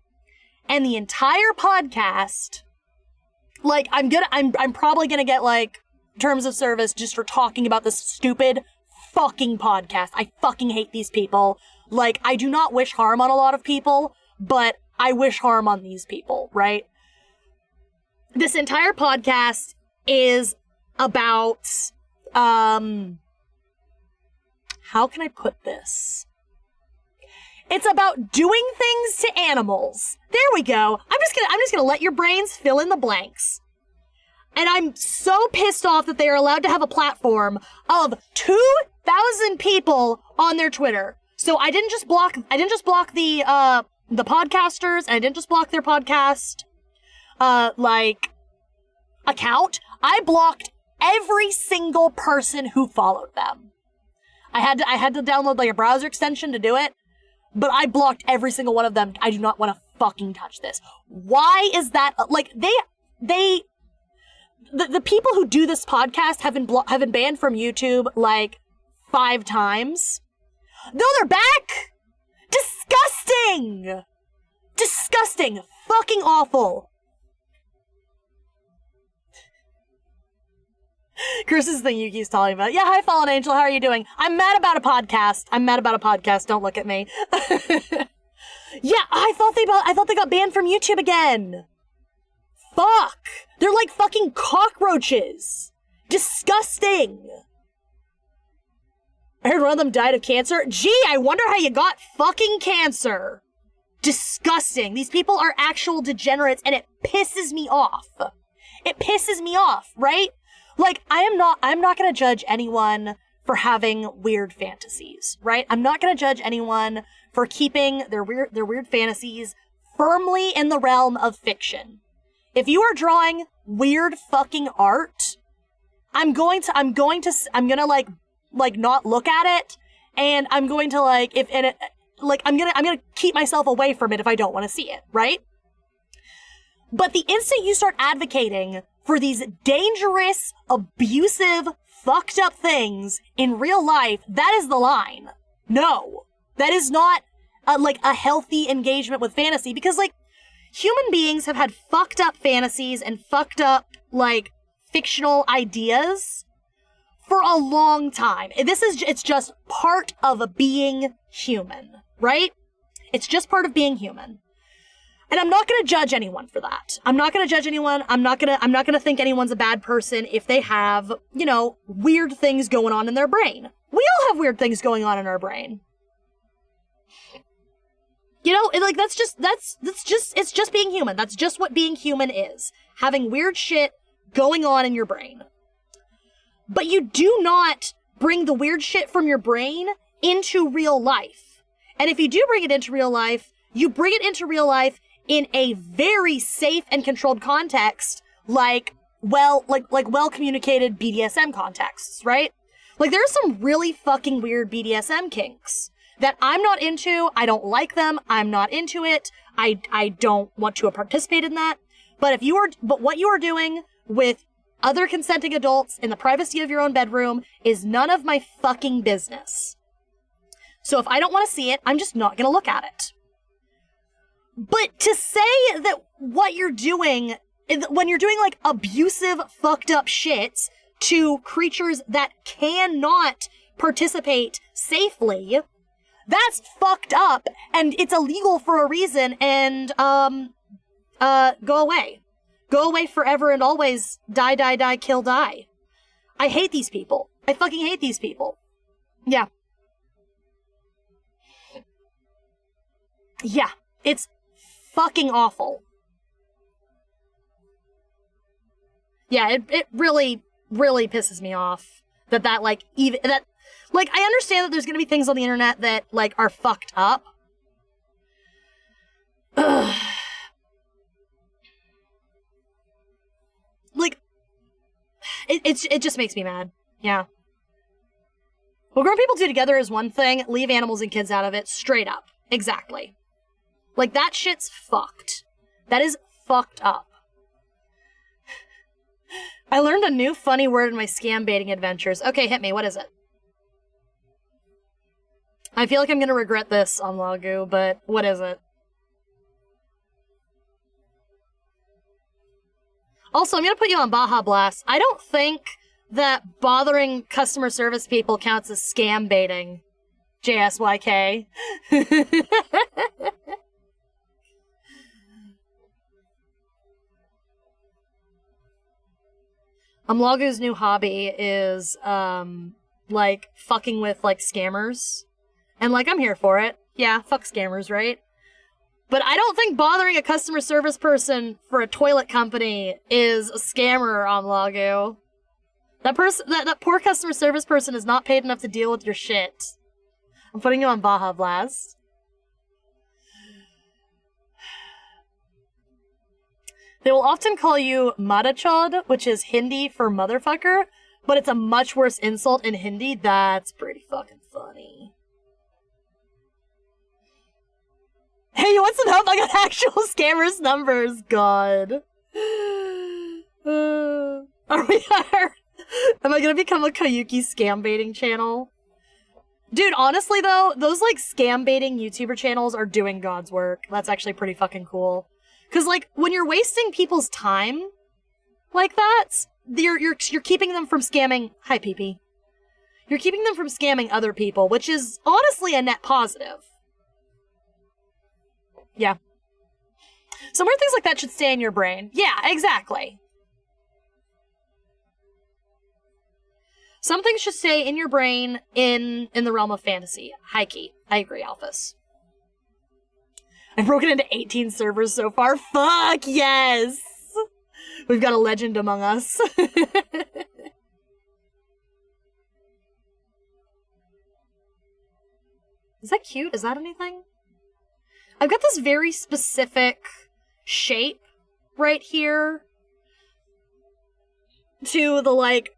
And the entire podcast, I'm probably gonna get terms of service just for talking about this stupid fucking podcast. I fucking hate these people. I do not wish harm on a lot of people, but I wish harm on these people, right? This entire podcast is about, how can I put this? It's about doing things to animals. There we go. I'm just gonna let your brains fill in the blanks. And I'm so pissed off that they are allowed to have a platform of 2,000 people on their Twitter. So I didn't just block the podcasters, and I didn't just block their podcast account. I blocked every single person who followed them. I had to download a browser extension to do it. But I blocked every single one of them. I do not want to fucking touch this. Why is that? The people who do this podcast have been banned from YouTube 5 times. No, they're back! Disgusting! Disgusting. Fucking awful. Chris's thing Yuki's talking about. Yeah, hi, Fallen Angel. How are you doing? I'm mad about a podcast. Don't look at me. Yeah, I thought they got banned from YouTube again. fuck? They're like fucking cockroaches. Disgusting. I heard one of them died of cancer. Gee, I wonder how you got fucking cancer. Disgusting. These people are actual degenerates and it pisses me off. It pisses me off, right? Like, I'm not gonna judge anyone for having weird fantasies, right? I'm not gonna judge anyone for keeping their weird fantasies firmly in the realm of fiction. If you are drawing weird fucking art, I'm gonna like not look at it, and I'm going to I'm gonna keep myself away from it if I don't want to see it, right? But the instant you start advocating for these dangerous, abusive, fucked up things in real life, that is the line. No, that is not a healthy engagement with fantasy, because like human beings have had fucked up fantasies and fucked up like fictional ideas for a long time. It's just part of being human, right? It's just part of being human. And I'm not going to judge anyone for that. I'm not going to judge anyone. I'm not going to think anyone's a bad person if they have, you know, weird things going on in their brain. We all have weird things going on in our brain. You know, like it's just being human. That's just what being human is. Having weird shit going on in your brain. But you do not bring the weird shit from your brain into real life. And if you do bring it into real life, you bring it into real life in a very safe and controlled context, like well-communicated BDSM contexts, right? Like, there are some really fucking weird BDSM kinks that I'm not into. I don't like them. I'm not into it. I don't want to participate in that. But what you are doing with other consenting adults in the privacy of your own bedroom is none of my fucking business. So if I don't want to see it, I'm just not going to look at it. But to say that what you're doing, when you're doing like abusive, fucked up shit to creatures that cannot participate safely, that's fucked up, and it's illegal for a reason, and go away. Go away forever and always. Die, die, die, kill, die. I hate these people. I fucking hate these people. Yeah. Yeah. It's fucking awful. Yeah, it really, really pisses me off that I understand that there's gonna be things on the internet that, like, are fucked up. Ugh. Like, it just makes me mad. Yeah. What grown people do together is one thing, leave animals and kids out of it, straight up. Exactly. Like, that shit's fucked. That is fucked up. I learned a new funny word in my scam baiting adventures. Okay, hit me. What is it? I feel like I'm gonna regret this on Lagu, but what is it? Also, I'm gonna put you on Baja Blast. I don't think that bothering customer service people counts as scam baiting. JSYK. Lagu's new hobby is, like, fucking with, like, scammers. And, like, I'm here for it. Yeah, fuck scammers, right? But I don't think bothering a customer service person for a toilet company is a scammer on Lagu. That poor customer service person is not paid enough to deal with your shit. I'm putting you on Baja Blast. They will often call you Madachod, which is Hindi for motherfucker, but it's a much worse insult in Hindi. That's pretty fucking funny. Hey, you want some help? I got actual scammers' numbers. God. Am I gonna become a Koyuki scam baiting channel? Dude, honestly though, those like scam baiting YouTuber channels are doing God's work. That's actually pretty fucking cool. Cause like, when you're wasting people's time like that, you're keeping them from scamming. Hi, PP. You're keeping them from scamming other people, which is honestly a net positive. Yeah. So weird things like that should stay in your brain. Yeah, exactly. Some things should stay in your brain in the realm of fantasy. High key. I agree, Alphys. I've broken into 18 servers so far. Fuck yes! We've got a legend among us. Is that cute? Is that anything? I've got this very specific shape right here to the, like,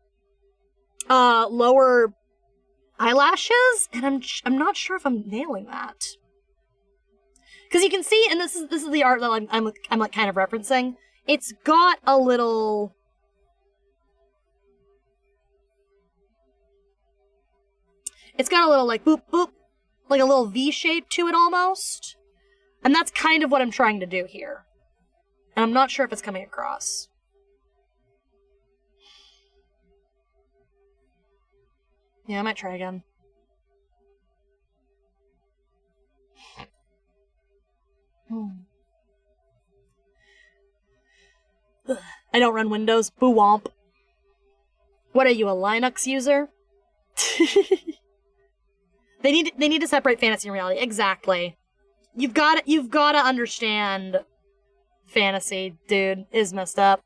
lower eyelashes, and I'm not sure if I'm nailing that. Because you can see, and this is the art that I'm like kind of referencing. It's got a little. It's got a little like boop boop, like a little V shape to it almost, and that's kind of what I'm trying to do here. And I'm not sure if it's coming across. Yeah, I might try again. I don't run Windows. Boo womp. What are you, a Linux user? They need to separate fantasy and reality. Exactly. You've got to understand fantasy, dude, is messed up.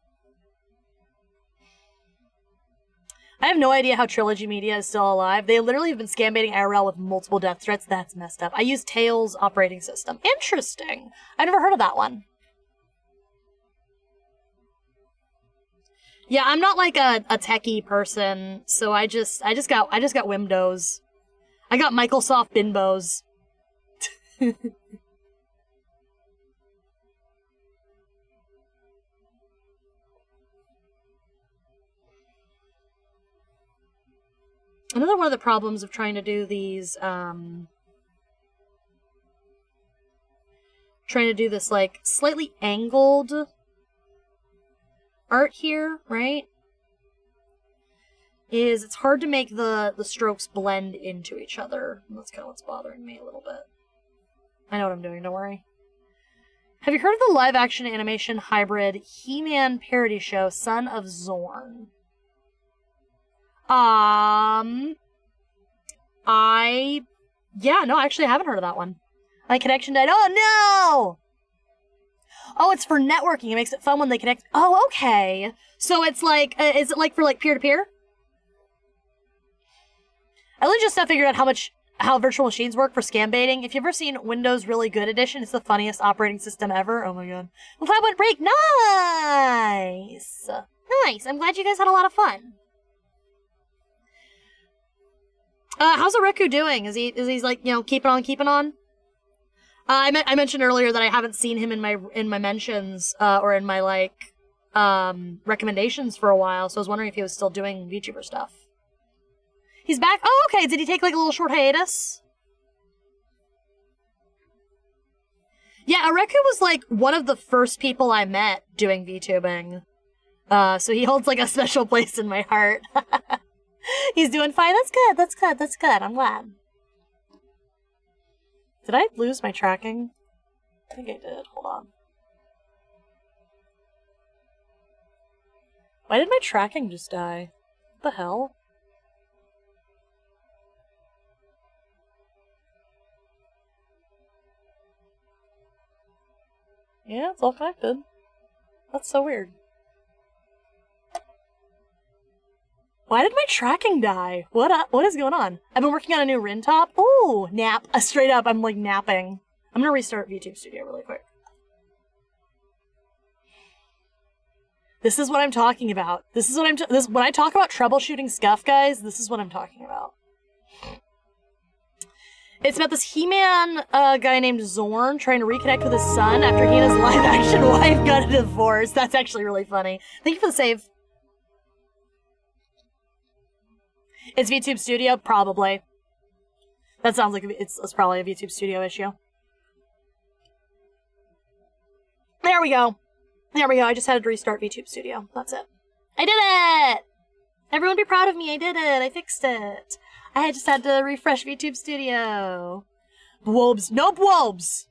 I have no idea how Trilogy Media is still alive. They literally have been scam baiting IRL with multiple death threats. That's messed up. I use Tails operating system. Interesting. I never heard of that one. Yeah, I'm not like a techie person, so I just got Windows. I got Microsoft Bimbos. Another one of the problems of trying to do these, trying to do this, like, slightly angled art here, right? Is it's hard to make the strokes blend into each other. And that's kind of what's bothering me a little bit. I know what I'm doing, don't worry. Have you heard of the live-action animation hybrid He-Man parody show, Son of Zorn? Yeah, no, actually I haven't heard of that one. My connection died. Oh, no! Oh, it's for networking. It makes it fun when they connect. Oh, okay. So it's like, is it like for like peer-to-peer? I literally just figured out how virtual machines work for scam baiting. If you've ever seen Windows Really Good Edition, it's the funniest operating system ever. Oh my god. Well, that went break. Nice! Nice. I'm glad you guys had a lot of fun. How's Areku doing? Is he's like, you know, keeping on? I mentioned earlier that I haven't seen him in my mentions, or in my, like, recommendations for a while, so I was wondering if he was still doing VTuber stuff. He's back? Oh, okay. Did he take, like, a little short hiatus? Yeah, Areku was, like, one of the first people I met doing VTubing. So he holds, like, a special place in my heart. He's doing fine. That's good. I'm glad. Did I lose my tracking? I think I did. Hold on. Why did my tracking just die? What the hell? Yeah, it's all connected. That's so weird. Why did my tracking die? What is going on? I've been working on a new Rin top. Ooh, nap. Straight up, I'm like napping. I'm gonna restart VTube Studio really quick. This is what I'm talking about. This is what when I talk about troubleshooting scuff, guys, this is what I'm talking about. It's about this He-Man guy named Zorn trying to reconnect with his son after he and his live-action wife got a divorce. That's actually really funny. Thank you for the save. It's VTube Studio? Probably. That sounds like it's probably a VTube Studio issue. There we go. There we go. I just had to restart VTube Studio. That's it. I did it! Everyone be proud of me. I did it. I fixed it. I just had to refresh VTube Studio. Bwoobs. No bwoobs!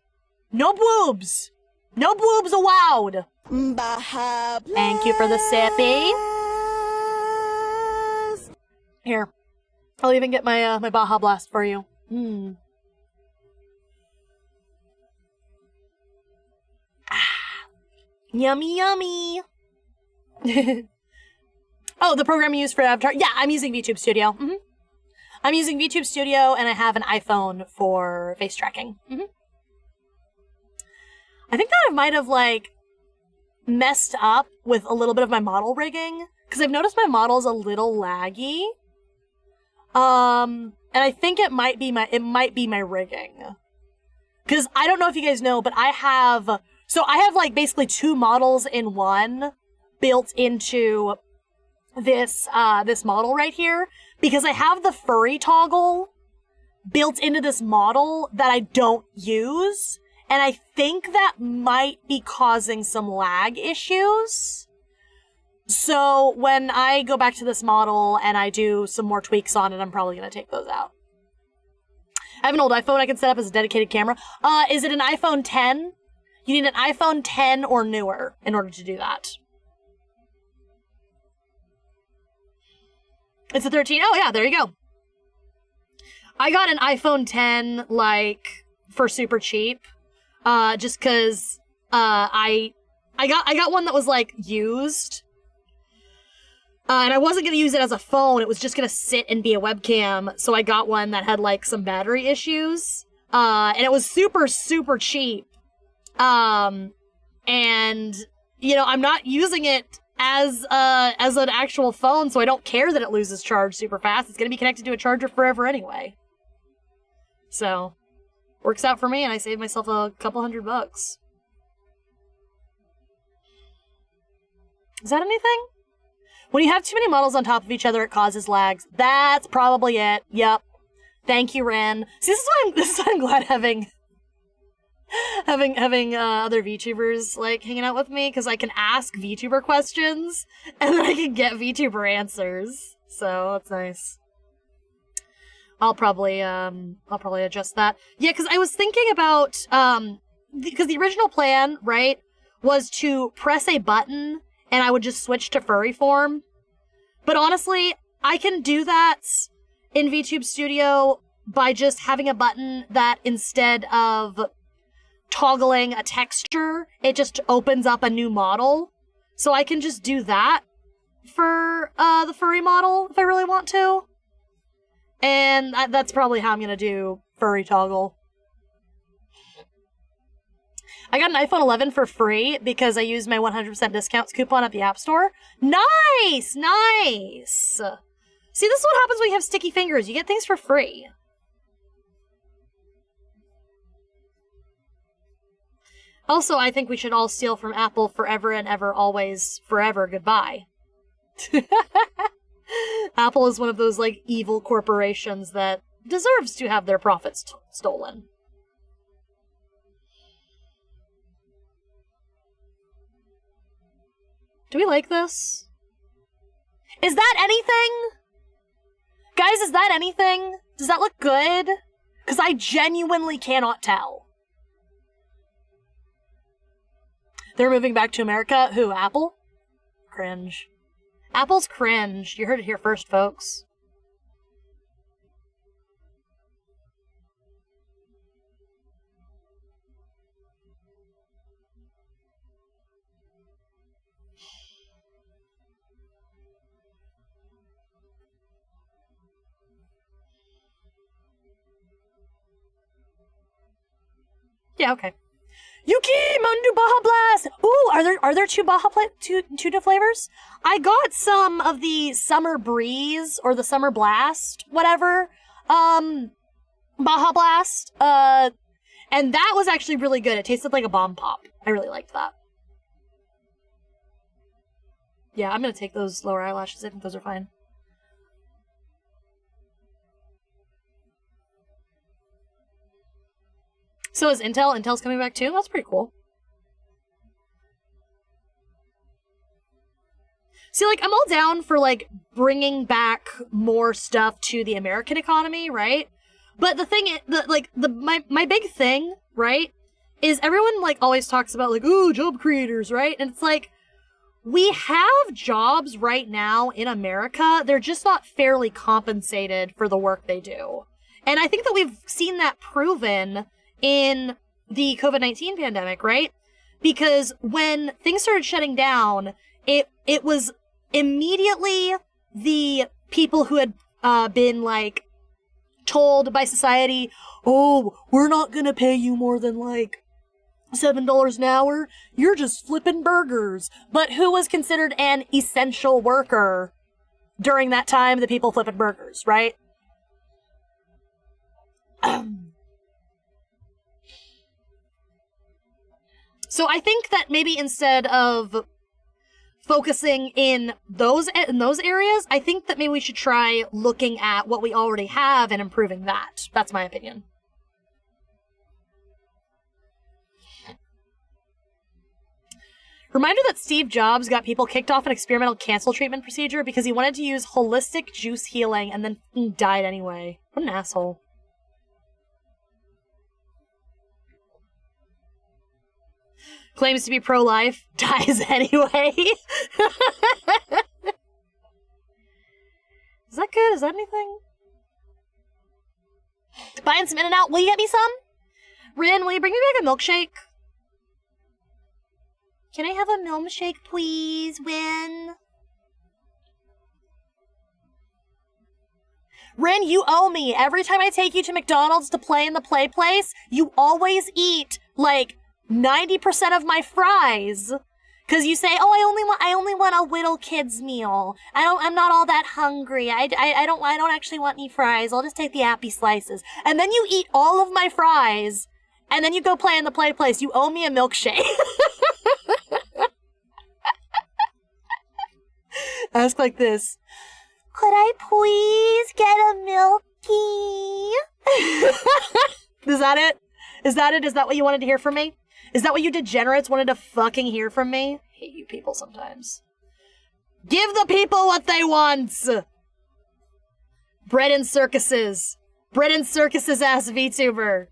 No bwoobs! No boobs allowed. Baja. Thank you for the sippy. Here, I'll even get my my Baja Blast for you. Yummy, yummy. Oh, the program you use for Avatar? Yeah, I'm using VTube Studio. I'm using VTube Studio, and I have an iPhone for face tracking. I think that I might have, like, messed up with a little bit of my model rigging, because I've noticed my model's a little laggy. And I think it might be my rigging. Because I don't know if you guys know, but I have like basically two models in one built into this model right here, because I have the furry toggle built into this model that I don't use, and I think that might be causing some lag issues. So when I go back to this model and I do some more tweaks on it, I'm probably going to take those out. I have an old iPhone I can set up as a dedicated camera. Is it an iPhone 10? You need an iPhone 10 or newer in order to do that. It's a 13? Oh yeah, there you go. I got an iPhone 10, like, for super cheap. Just cause, I got one that was, like, used. And I wasn't gonna use it as a phone, it was just gonna sit and be a webcam, so I got one that had, like, some battery issues. And it was super, super cheap. And, you know, I'm not using it as an actual phone, so I don't care that it loses charge super fast. It's gonna be connected to a charger forever anyway. So, works out for me, and I saved myself a couple $100. Is that anything? When you have too many models on top of each other, it causes lags. That's probably it. Yep. Thank you, Ren. See, this is why I'm glad having other VTubers, like, hanging out with me, because I can ask VTuber questions, and then I can get VTuber answers. So, that's nice. I'll probably adjust that. Yeah, because I was thinking about, because the original plan, right, was to press a button, and I would just switch to furry form. But honestly, I can do that in VTube Studio by just having a button that, instead of toggling a texture, it just opens up a new model. So I can just do that for the furry model if I really want to. And that's probably how I'm gonna do furry toggle. I got an iPhone 11 for free because I used my 100% discounts coupon at the App Store. Nice! Nice! See, this is what happens when you have sticky fingers. You get things for free. Also, I think we should all steal from Apple forever and ever, always, forever, goodbye. Apple is one of those, like, evil corporations that deserves to have their profits stolen. Do we like this? Is that anything? Guys, is that anything? Does that look good? Because I genuinely cannot tell. They're moving back to America. Who, Apple? Cringe. Apple's cringe. You heard it here first, folks. Yeah, okay. Yuki, Mountain Dew Baja Blast. Ooh, are there two two flavors? I got some of the Summer Breeze or the Summer Blast, whatever. Baja Blast. And that was actually really good. It tasted like a bomb pop. I really liked that. Yeah, I'm gonna take those lower eyelashes. I think those are fine. So is Intel? Intel's coming back too? That's pretty cool. See, like, I'm all down for, like, bringing back more stuff to the American economy, right? But the thing is, my big thing, right, is everyone, like, always talks about, like, ooh, job creators, right? And it's like, we have jobs right now in America. They're just not fairly compensated for the work they do. And I think that we've seen that proven in the COVID-19 pandemic, right? Because when things started shutting down, it was immediately the people who had been, like, told by society, oh, we're not gonna pay you more than, like, $7 an hour, you're just flipping burgers. But who was considered an essential worker during that time? The people flipping burgers, right? So I think that maybe instead of focusing in those areas, I think that maybe we should try looking at what we already have and improving that. That's my opinion. Reminder that Steve Jobs got people kicked off an experimental cancel treatment procedure because he wanted to use holistic juice healing and then died anyway. What an asshole. Claims to be pro-life, dies anyway. Is that good? Is that anything? Buying some In-N-Out. Will you get me some? Rin, will you bring me back a milkshake? Can I have a milkshake, please, Win? Rin, you owe me. Every time I take you to McDonald's to play in the play place, you always eat, like, 90% of my fries. Cause you say, oh, I only want a little kid's meal. I'm not all that hungry. I don't actually want any fries. I'll just take the appy slices. And then you eat all of my fries, and then you go play in the play place. You owe me a milkshake. Ask like this. Could I please get a milky? Is that it? Is that it? Is that what you wanted to hear from me? Is that what you degenerates wanted to fucking hear from me? I hate you people sometimes. Give the people what they want! Bread and circuses. Bread and circuses ass VTuber.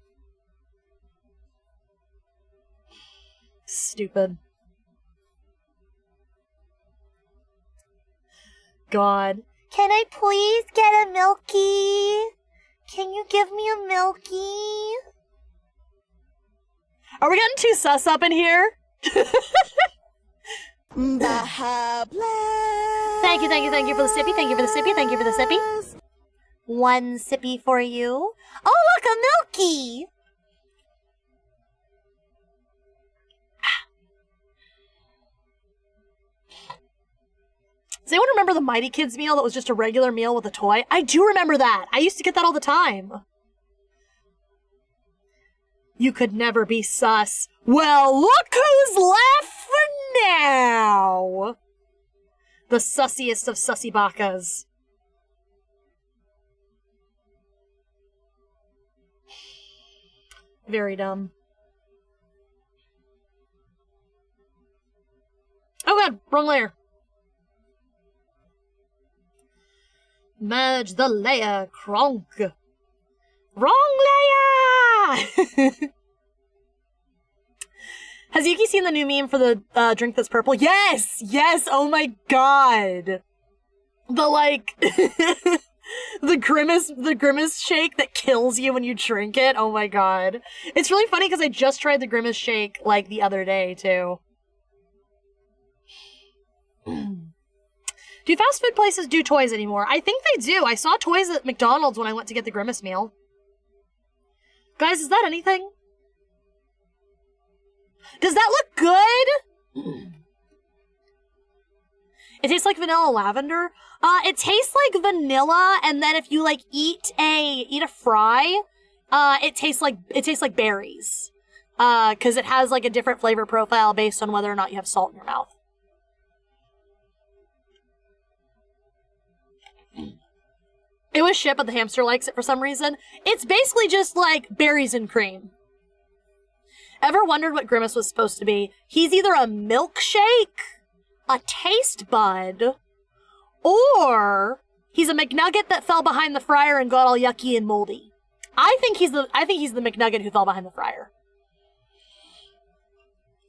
Stupid. God. Can I please get a milky? Can you give me a milky? Are we getting too sus up in here? Baja blast. Thank you for the sippy, thank you for the sippy, thank you for the sippy. One sippy for you. Oh, look, a milky! Does anyone remember the Mighty Kids meal that was just a regular meal with a toy? I do remember that. I used to get that all the time. You could never be sus. Well, look who's left for now! The sussiest of sussy bacas. Very dumb. Oh god, wrong layer. Merge the layer, Kronk. Wrong layer! Has Yuki seen the new meme for the drink that's purple? Yes! Yes! Oh my god! The, like, the grimace shake that kills you when you drink it. Oh my god. It's really funny because I just tried the grimace shake, like, the other day, too. Do fast food places do toys anymore? I think they do. I saw toys at McDonald's when I went to get the grimace meal. Guys, is that anything? Does that look good? It tastes like vanilla lavender. It tastes like vanilla, and then if you like eat a fry, it tastes like berries. Cause it has like a different flavor profile based on whether or not you have salt in your mouth. It was shit, but the hamster likes it for some reason. It's basically just like berries and cream. Ever wondered what Grimace was supposed to be? He's either a milkshake, a taste bud, or he's a McNugget that fell behind the fryer and got all yucky and moldy. I think he's the McNugget who fell behind the fryer.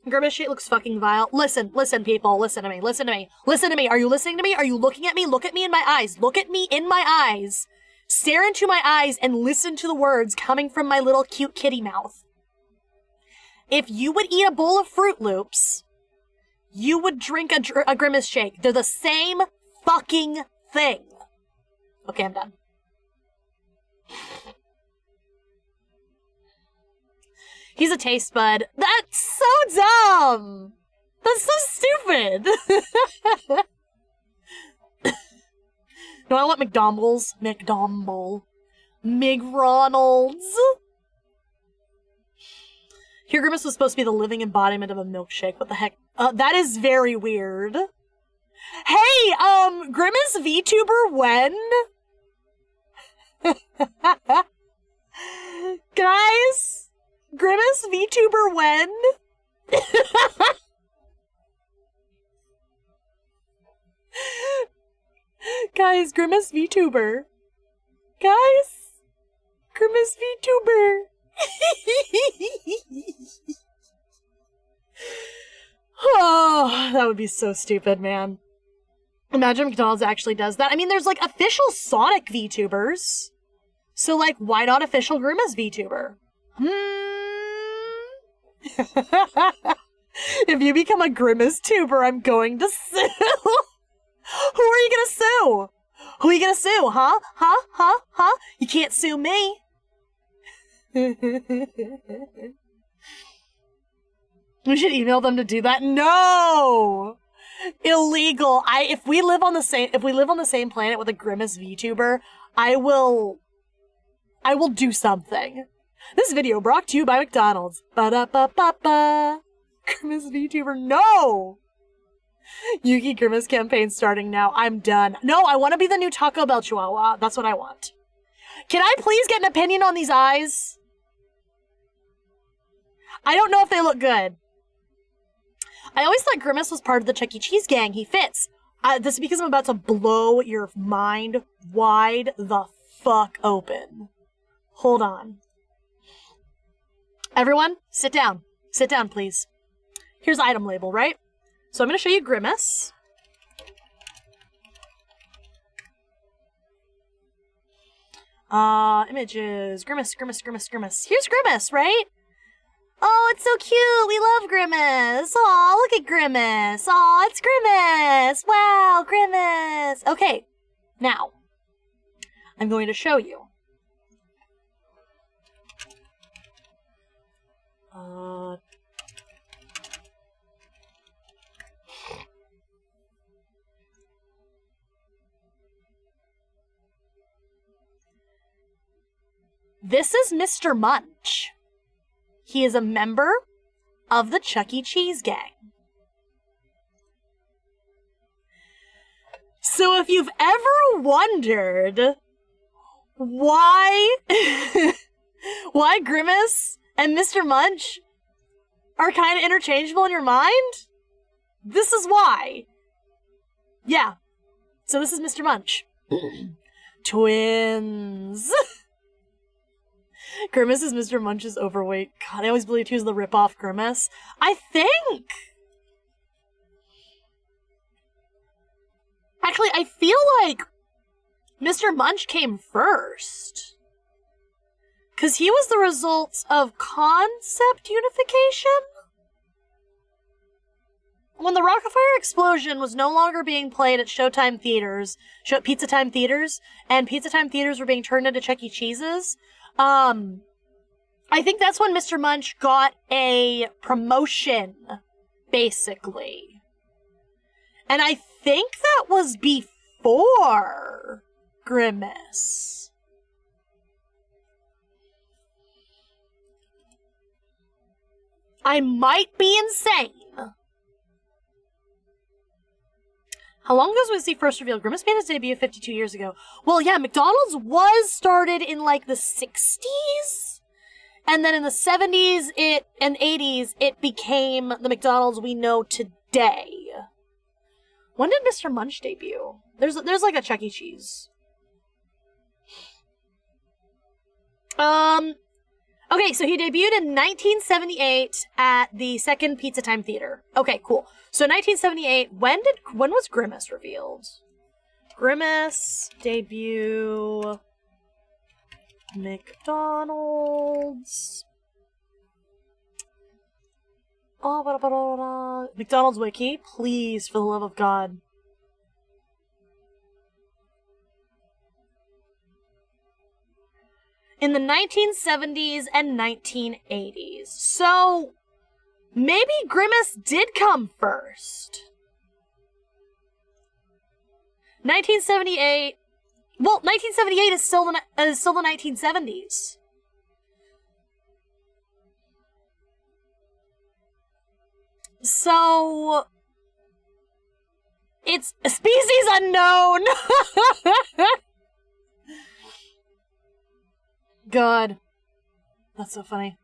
Grimace shit looks fucking vile. Listen, people. Listen to me. Listen to me. Listen to me. Are you listening to me? Are you looking at me? Look at me in my eyes. Look at me in my eyes. Stare into my eyes and listen to the words coming from my little cute kitty mouth. If you would eat a bowl of Fruit Loops, you would drink a Grimace shake. They're the same fucking thing. Okay, I'm done. He's a taste bud. That's so dumb! That's so stupid! No, I want McDonald's. McDonald's. Here, Grimace was supposed to be the living embodiment of a milkshake. What the heck? That is very weird. Hey, Grimace VTuber when? Guys? Grimace VTuber when? Guys, Grimace VTuber. Guys? Grimace VTuber. Oh, that would be so stupid, man. Imagine McDonald's actually does that. I mean, there's like official Sonic VTubers. So like, why not official Grimace VTuber? If you become a Grimace tuber, I'm going to sue. Who are you gonna sue? Who are you gonna sue? Huh? You can't sue me. We should email them to do that. No! Illegal. If we live on the same planet with a Grimace VTuber, I will do something. This video brought to you by McDonald's. Ba-da-ba-ba-ba. Grimace VTuber, no! Yuki Grimace campaign starting now. I'm done. No, I want to be the new Taco Bell Chihuahua. That's what I want. Can I please get an opinion on these eyes? I don't know if they look good. I always thought Grimace was part of the Chuck E. Cheese gang. He fits. This is because I'm about to blow your mind wide the fuck open. Hold on. Everyone, sit down. Sit down, please. Here's the item label, right? So I'm going to show you Grimace. Images. Grimace. Here's Grimace, right? Oh, it's so cute. We love Grimace. Aw, look at Grimace. Aw, it's Grimace. Wow, Grimace. Okay, now, I'm going to show you. This is Mr. Munch. He is a member of the Chuck E. Cheese gang. So if you've ever wondered why Grimace and Mr. Munch are kind of interchangeable in your mind, this is why. Yeah. So this is Mr. Munch. Twins. Grimace is Mr. Munch's overweight. God, I always believed he was the rip-off Grimace. I think! Actually, I feel like Mr. Munch came first. Because he was the result of concept unification? When the Rock-afire explosion was no longer being played at Showtime theaters, Pizza Time theaters, and Pizza Time theaters were being turned into Chuck E. Cheese's, I think that's when Mr. Munch got a promotion, basically. And I think that was before Grimace. I might be insane. How long ago was he first revealed? Grimace made his debut 52 years ago. Well, yeah, McDonald's was started in, like, the 60s? And then in the 70s and 80s, it became the McDonald's we know today. When did Mr. Munch debut? There's like, a Chuck E. Cheese. Okay, Okay, so he debuted in 1978 at the Second Pizza Time Theater. Okay, cool. So 1978, when was Grimace revealed? Grimace debut McDonald's. McDonald's wiki, please, for the love of God. In the 1970s and 1980s. So, maybe Grimace did come first. 1978. Well, 1978 is still the 1970s. So, it's a species unknown. God. That's so funny.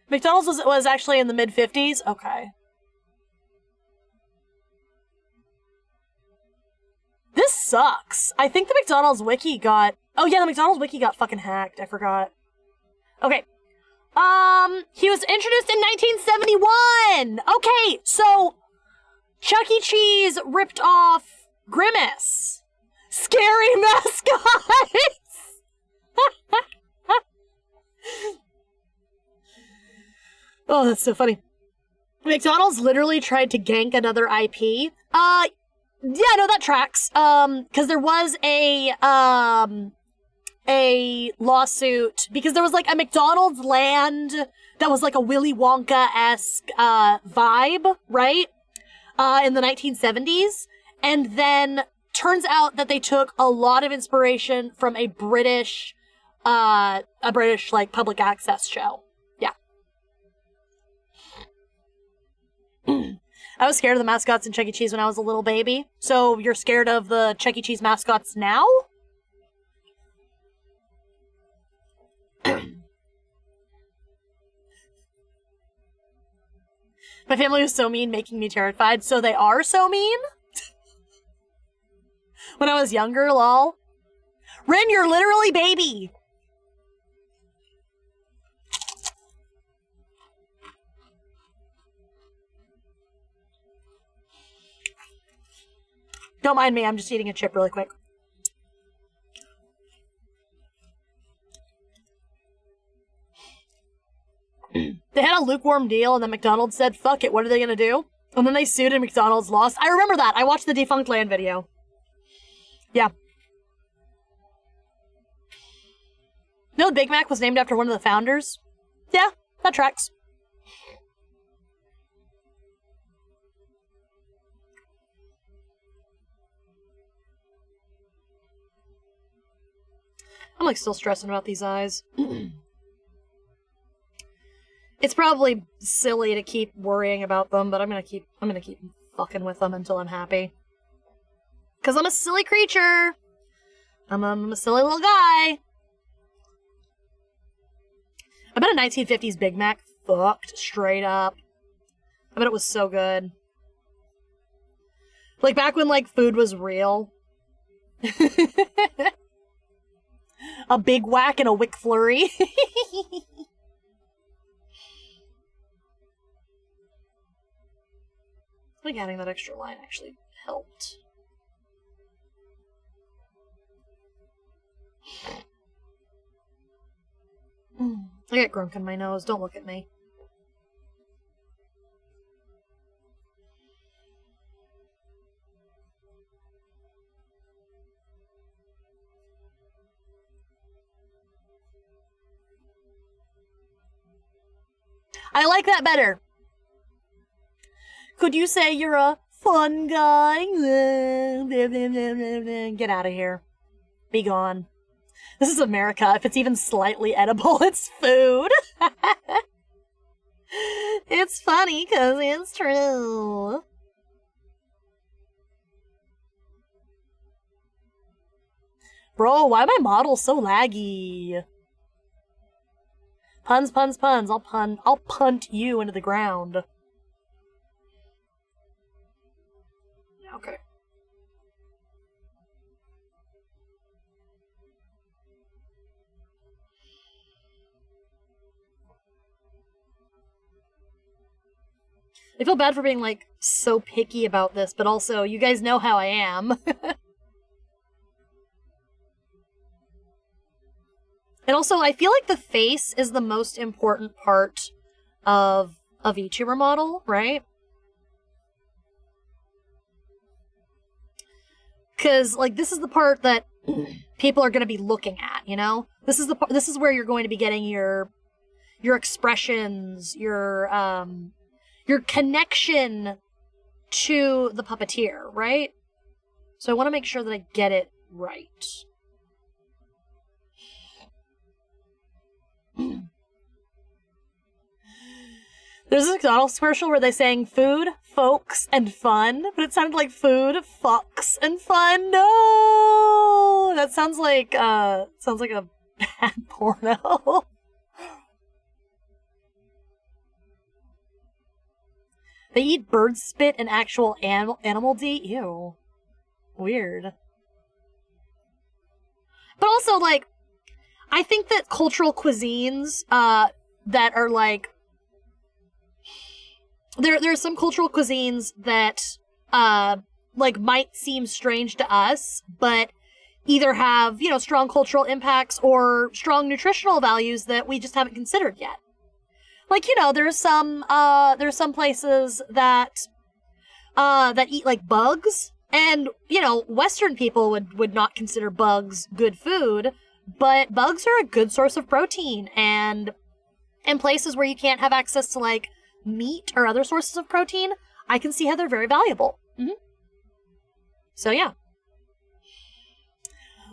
McDonald's was actually in the mid-50s? Okay. This sucks. I think the McDonald's wiki got... Oh yeah, the McDonald's wiki got fucking hacked. I forgot. Okay. He was introduced in 1971! Okay, so... Chuck E. Cheese ripped off Grimace. Scary mascots! Oh, that's so funny. McDonald's literally tried to gank another IP. Yeah, no, that tracks. Because there was a lawsuit, because there was like a McDonald's land that was like a Willy Wonka-esque vibe, right? In the 1970s. And then turns out that they took a lot of inspiration from a British like public access show. Yeah. I was scared of the mascots in Chuck E. Cheese when I was a little baby. So you're scared of the Chuck E. Cheese mascots now? My family was so mean, making me terrified. So they are so mean? When I was younger, lol. Rin, you're literally baby. Don't mind me, I'm just eating a chip really quick. They had a lukewarm deal and then McDonald's said, fuck it, what are they gonna do? And then they sued and McDonald's lost. I remember that. I watched the Defunct Land video. Yeah. No, Big Mac was named after one of the founders. Yeah, that tracks. I'm like still stressing about these eyes. It's probably silly to keep worrying about them, but I'm gonna keep fucking with them until I'm happy. Cause I'm a silly creature. I'm a silly little guy. I bet a 1950s Big Mac fucked straight up. I bet it was so good. Like back when like food was real. A Big Whack and a Wick Flurry. I think adding that extra line actually helped. I got grunk in my nose. Don't look at me. I like that better. Could you say you're a fun guy? Get out of here. Be gone. This is America. If it's even slightly edible, it's food. It's funny because it's true. Bro, why are my models so laggy? Puns, puns, puns. I'll punt you into the ground. Okay. I feel bad for being, like, so picky about this, but also, you guys know how I am. And also, I feel like the face is the most important part of a VTuber model, right? Because, like, this is the part that people are going to be looking at, you know? This is where you're going to be getting your expressions, your connection to the puppeteer, right? So I want to make sure that I get it right. There's a McDonald's commercial where they're saying food, folks, and fun, but it sounded like food, fucks, and fun. No, that sounds like a bad porno. They eat bird spit and actual animal D? Ew. Weird. But also, like, I think that cultural cuisines, that are, like, there are some cultural cuisines that, like, might seem strange to us, but either have, you know, strong cultural impacts or strong nutritional values that we just haven't considered yet. Like, you know, there's some places that eat, like, bugs, and, you know, Western people would not consider bugs good food, but bugs are a good source of protein, and in places where you can't have access to, like, meat or other sources of protein, I can see how they're very valuable. Mm-hmm. So, yeah.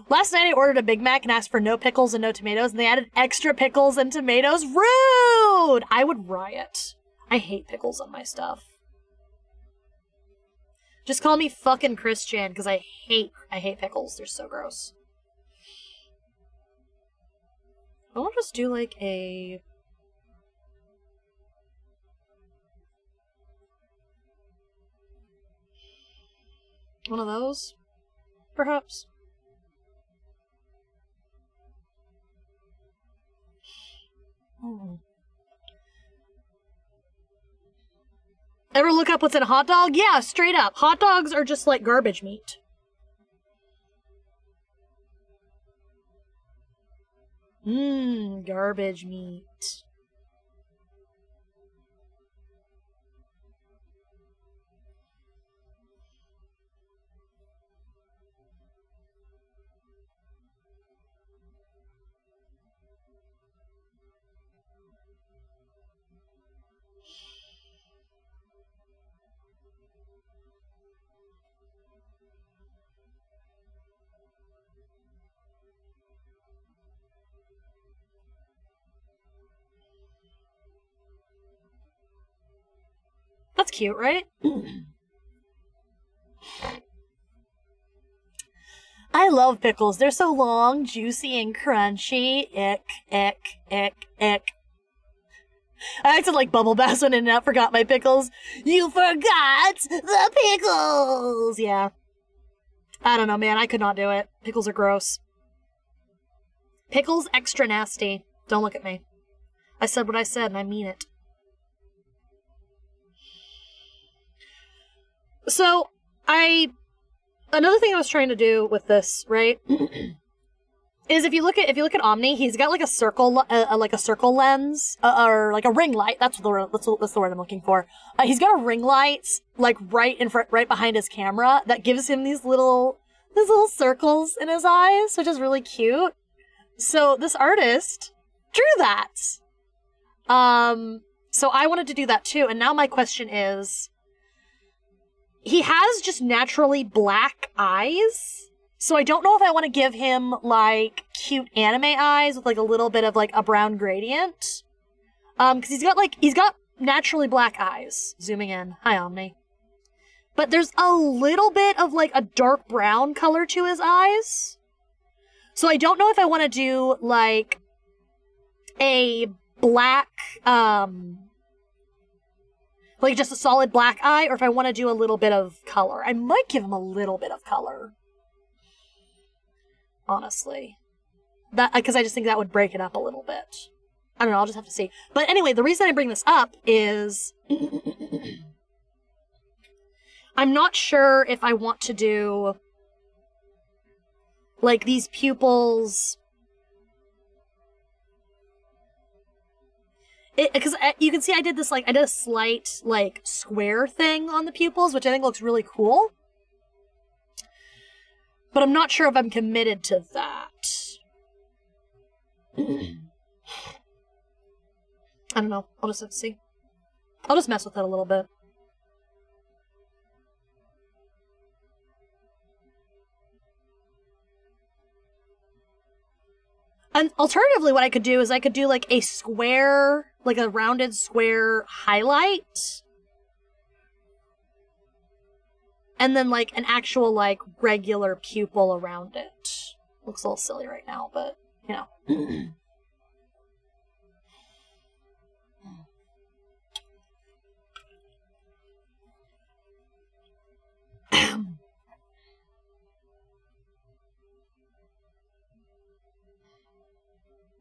Last night I ordered a Big Mac and asked for no pickles and no tomatoes, and they added extra pickles and tomatoes. Rude! I would riot. I hate pickles on my stuff. Just call me fucking Christian, because I hate pickles. They're so gross. I'll just do, like, a... one of those, perhaps? Ever look up what's in a hot dog? Yeah, straight up. Hot dogs are just like garbage meat. Garbage meat. That's cute, right? I love pickles. They're so long, juicy, and crunchy. Ick, ick, ick, ick. I acted like Bubble Bass went in and out, forgot my pickles. You forgot the pickles! Yeah. I don't know, man. I could not do it. Pickles are gross. Pickles extra nasty. Don't look at me. I said what I said, and I mean it. So, another thing I was trying to do with this, right, is if you look at Omni, he's got like a circle lens, or like a ring light. That's the word I'm looking for. He's got a ring light like right behind his camera that gives him these little circles in his eyes, which is really cute. So this artist drew that. So I wanted to do that too, and now my question is, he has just naturally black eyes, so I don't know if I want to give him, like, cute anime eyes with, like, a little bit of, like, a brown gradient. Because he's got naturally black eyes. Zooming in. Hi, Omni. But there's a little bit of, like, a dark brown color to his eyes. So I don't know if I want to do, like, a black, like just a solid black eye, or if I want to do a little bit of color. I might give him a little bit of color. Honestly. That because I just think that would break it up a little bit. I don't know, I'll just have to see. But anyway, the reason I bring this up is I'm not sure if I want to do like these pupils, because you can see I did this, like, I did a slight, like, square thing on the pupils, which I think looks really cool. But I'm not sure if I'm committed to that. I don't know. I'll just have to see. I'll just mess with it a little bit. And alternatively, what I could do is I could do, like, a square, like a rounded square highlight. And then, like, an actual, like, regular pupil around it. Looks a little silly right now, but, you know.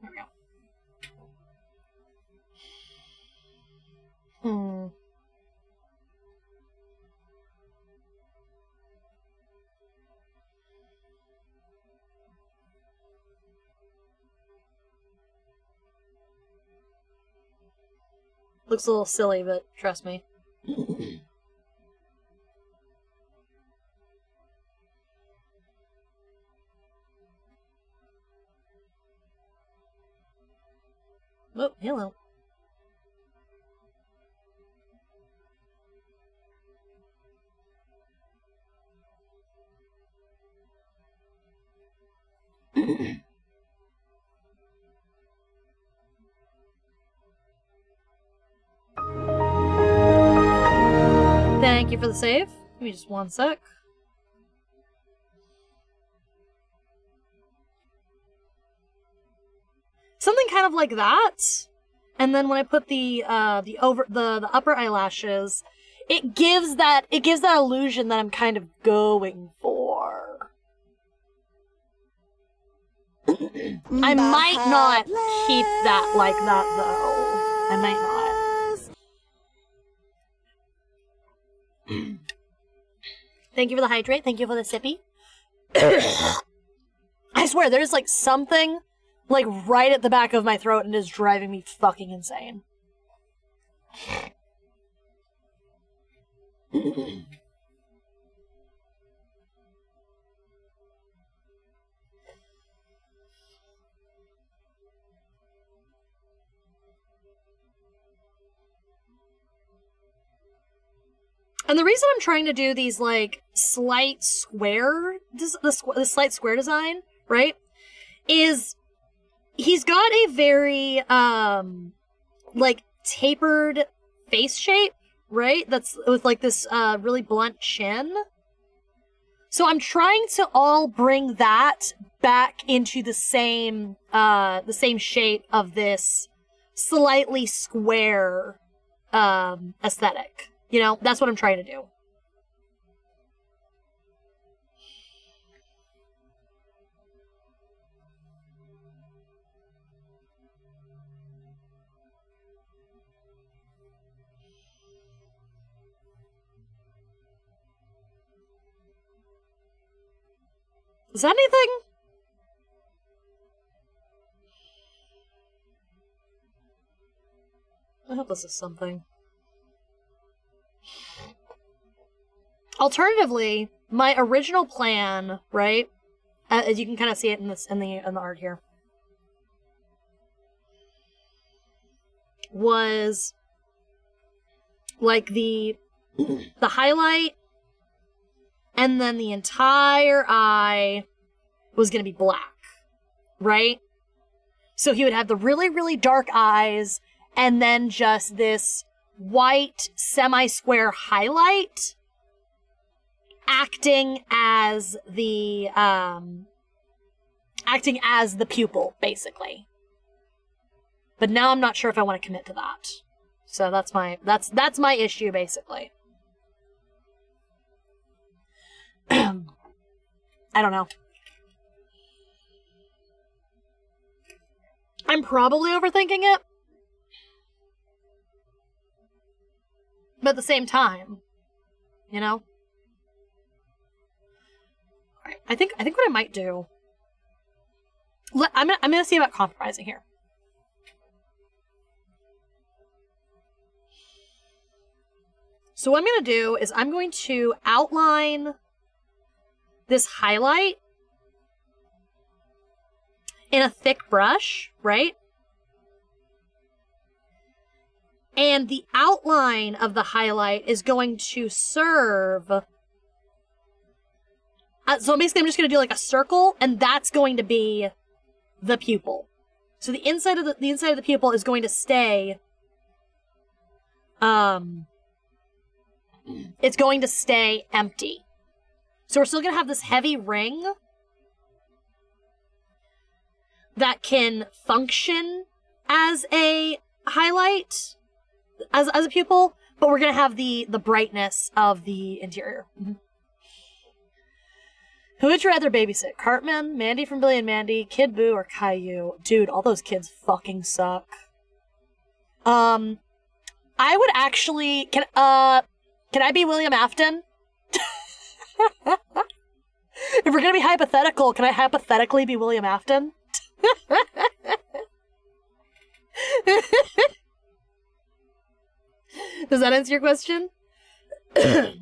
There we go. Looks a little silly, but trust me. Oh, hello. Thank you for the save. Give me just one sec. Something kind of like that. And then when I put the upper eyelashes, it gives that illusion that I'm kind of going for. I might not keep that like that though. I might not. Thank you for the hydrate. Thank you for the sippy. I swear, there's like something like right at the back of my throat and is driving me fucking insane. And the reason I'm trying to do these, like, slight square, the slight square design, right, is he's got a very, like, tapered face shape, right, that's with, like, this, really blunt chin. So I'm trying to all bring that back into the same shape of this slightly square, aesthetic. You know, that's what I'm trying to do. Is that anything? I hope this is something. Alternatively, my original plan, right, as you can kind of see it in the art here, was like the highlight, and then the entire eye was going to be black, right? So he would have the really, really dark eyes, and then just this white semi-square highlight acting as the pupil, basically. But now I'm not sure if I want to commit to that. So that's my issue, basically. I don't know. I'm probably overthinking it. But at the same time, you know? Alright, I think what I might do... I'm gonna see about compromising here. So what I'm gonna do is I'm going to outline this highlight in a thick brush, right? And the outline of the highlight is going to serve... so basically I'm just going to do like a circle, and that's going to be the pupil. So the inside of the pupil is going to stay... it's going to stay empty. So we're still going to have this heavy ring that can function as a highlight, as a pupil, but we're going to have the brightness of the interior. Mm-hmm. Who would you rather babysit? Cartman, Mandy from Billy and Mandy, Kid Boo, or Caillou? Dude, all those kids fucking suck. I would actually... Can I be William Afton? If we're gonna be hypothetical, can I hypothetically be William Afton? Does that answer your question? The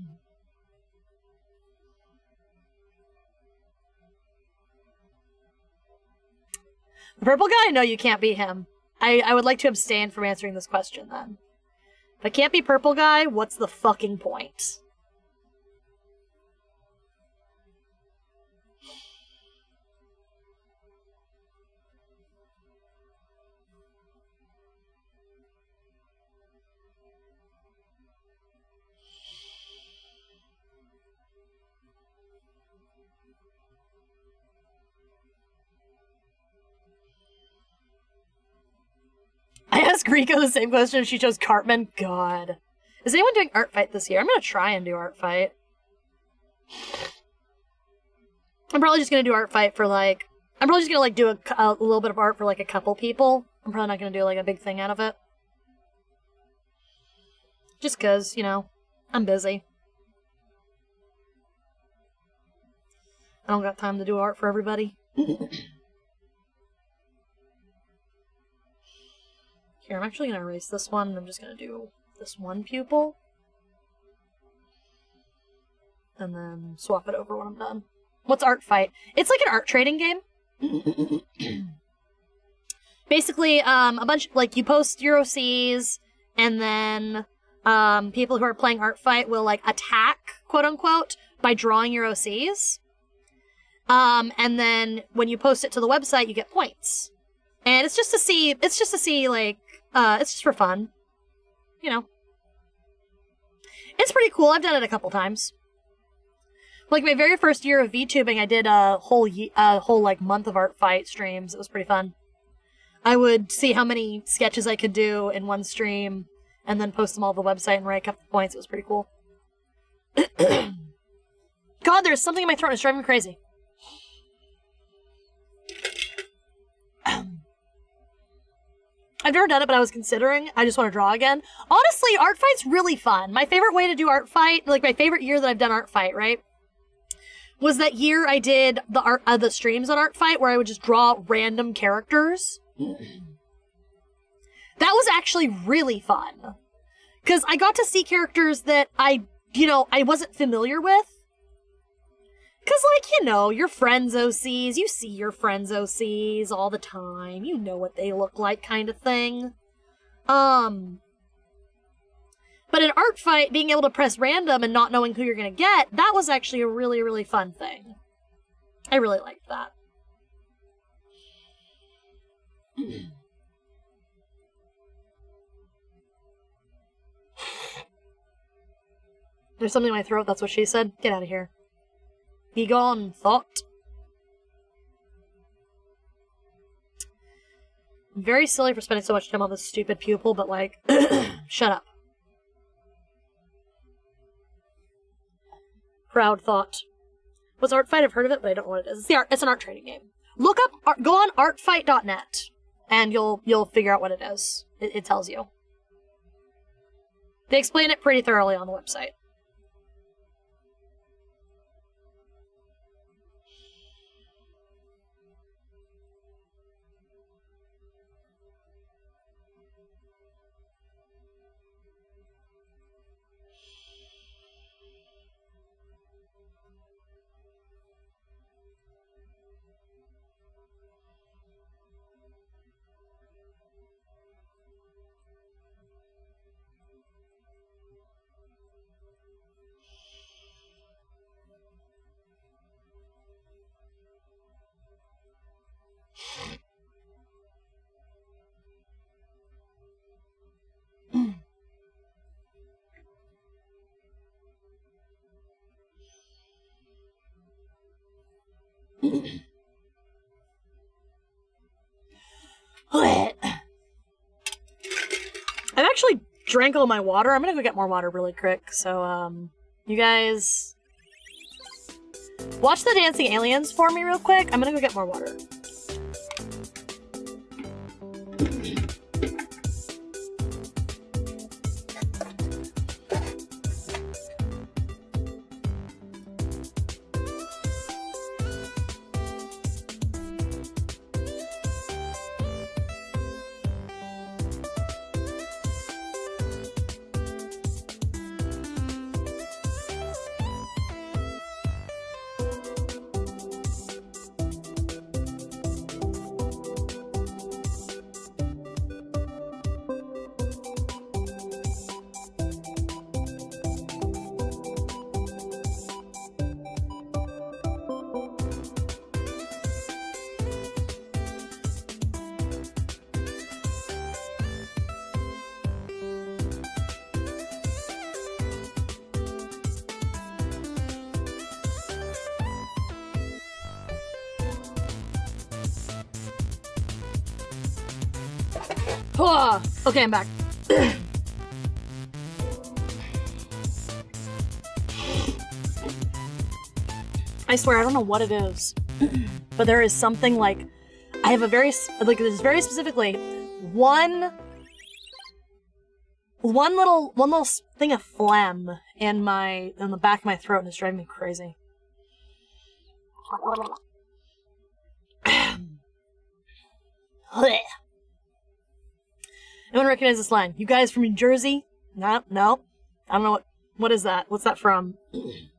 purple guy? No, you can't be him. I would like to abstain from answering this question then. If I can't be purple guy, what's the fucking point? I asked Rico the same question. She chose Cartman. God. Is anyone doing Art Fight this year? I'm going to try and do Art Fight. I'm probably just going to do Art Fight for, like... I'm probably just going to, like, do a little bit of art for, like, a couple people. I'm probably not going to do, like, a big thing out of it. Just because, you know, I'm busy. I don't got time to do art for everybody. Here, I'm actually going to erase this one, and I'm just going to do this one pupil. And then swap it over when I'm done. What's Art Fight? It's like an art trading game. Basically, a bunch, like, you post your OCs, and then people who are playing Art Fight will, like, attack, quote-unquote, by drawing your OCs. And then when you post it to the website, you get points. And it's just to see, like, it's just for fun. You know. It's pretty cool. I've done it a couple times. Like, my very first year of VTubing, I did a whole, like, month of Art Fight streams. It was pretty fun. I would see how many sketches I could do in one stream, and then post them all to the website and rank up the points. It was pretty cool. God, there's something in my throat that's driving me crazy. I've never done it, but I was considering. I just want to draw again. Honestly, Art Fight's really fun. My favorite way to do Art Fight, like my favorite year that I've done Art Fight, right? Was that year I did the streams on Art Fight where I would just draw random characters. That was actually really fun. Because I got to see characters that I wasn't familiar with. Because, like, you know, your friends' OCs, you see your friends' OCs all the time. You know what they look like kind of thing. But in Art Fight, being able to press random and not knowing who you're going to get, that was actually a really, really fun thing. I really liked that. There's something in my throat, that's what she said. Get out of here. Be gone, thought. I'm very silly for spending so much time on this stupid pupil, but, like, shut up. Proud thought. What's Art Fight? I've heard of it, but I don't know what it is. It's an art trading game. Go on artfight.net. and you'll figure out what it is. It tells you. They explain it pretty thoroughly on the website. I've actually drank all my water. I'm gonna go get more water really quick. So, you guys watch the dancing aliens for me real quick. I'm gonna go get more water. Oh, okay, I'm back. I swear, I don't know what it is, but there is something like, I have a very, like, there's very specifically one little thing of phlegm in the back of my throat, and it's driving me crazy. No one recognizes this line. You guys from New Jersey? No. I don't know what is that? What's that from? I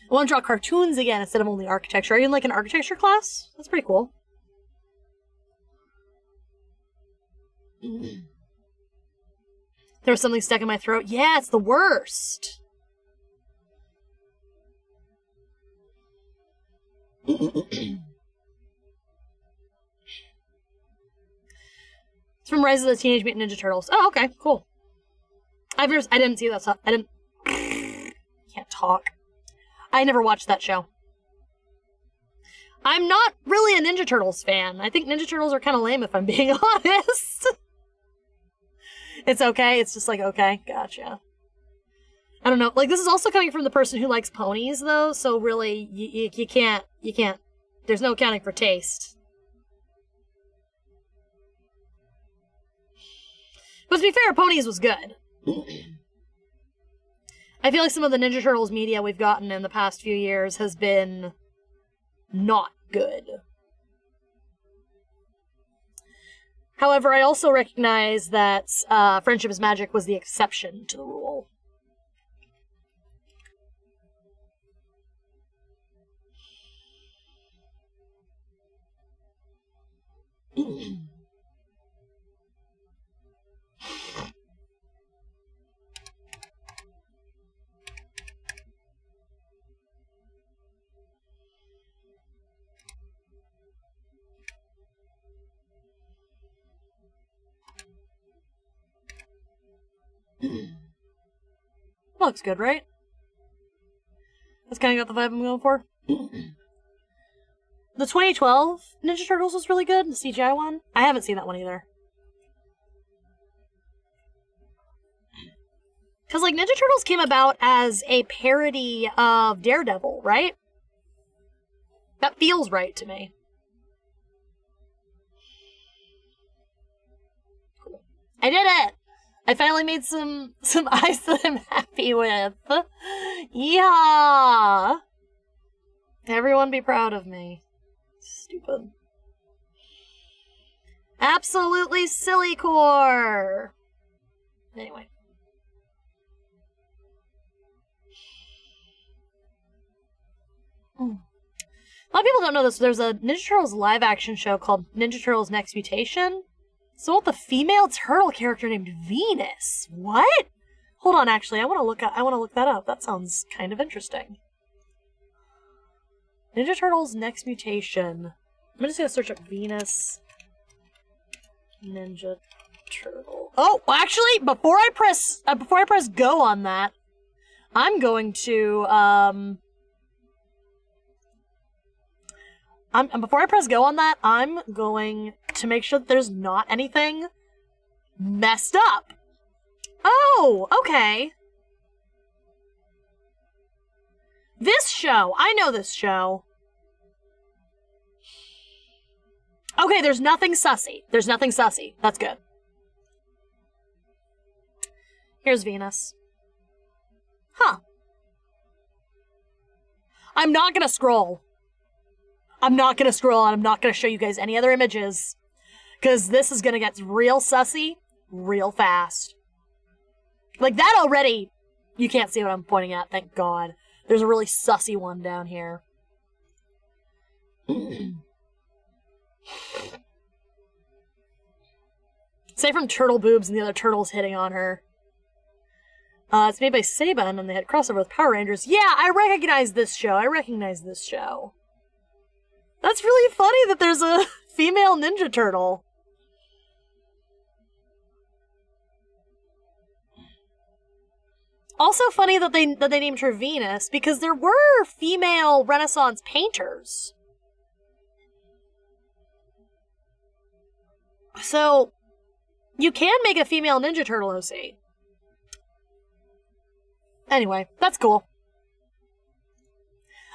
want to draw cartoons again instead of only architecture. Are you in like an architecture class? That's pretty cool. There was something stuck in my throat. Yeah, it's the worst. It's from Rise of the Teenage Mutant Ninja Turtles. Oh, okay, cool. I didn't see that stuff. Can't talk. I never watched that show. I'm not really a Ninja Turtles fan. I think Ninja Turtles are kind of lame, if I'm being honest. It's okay. It's just like, okay, gotcha. I don't know. Like, this is also coming from the person who likes ponies, though, so really, you can't, there's no accounting for taste. But to be fair, Ponies was good. I feel like some of the Ninja Turtles media we've gotten in the past few years has been not good. However, I also recognize that Friendship is Magic was the exception to the rule. Looks good, right? That's kind of got the vibe I'm going for. The 2012 Ninja Turtles was really good, the CGI one. I haven't seen that one either. Because, like, Ninja Turtles came about as a parody of Daredevil, right? That feels right to me. I did it! I finally made some eyes that I'm happy with. Yeah! Everyone be proud of me. Stupid. Absolutely silly core! Anyway. A lot of people don't know this. There's a Ninja Turtles live action show called Ninja Turtles Next Mutation. So with the female turtle character named Venus. What? Hold on, actually, I want to look that up. That sounds kind of interesting. Ninja Turtles Next Mutation. I'm just gonna search up Venus Ninja Turtle. Oh, actually, before I press go on that, I'm going to before I press go on that, I'm going to make sure that there's not anything messed up. Oh, okay. This show. I know this show. Okay, there's nothing sussy. There's nothing sussy. That's good. Here's Venus. Huh. I'm not gonna scroll. I'm not gonna scroll, and I'm not gonna show you guys any other images, because this is gonna get real sussy real fast. Like, that already, you can't see what I'm pointing at, thank God. There's a really sussy one down here. Say from Turtle Boobs and the other turtles hitting on her. It's made by Saban, and they had crossover with Power Rangers. Yeah, I recognize this show. That's really funny that there's a female Ninja Turtle. Also funny that they named her Venus, because there were female Renaissance painters. So, you can make a female Ninja Turtle OC. Anyway, that's cool.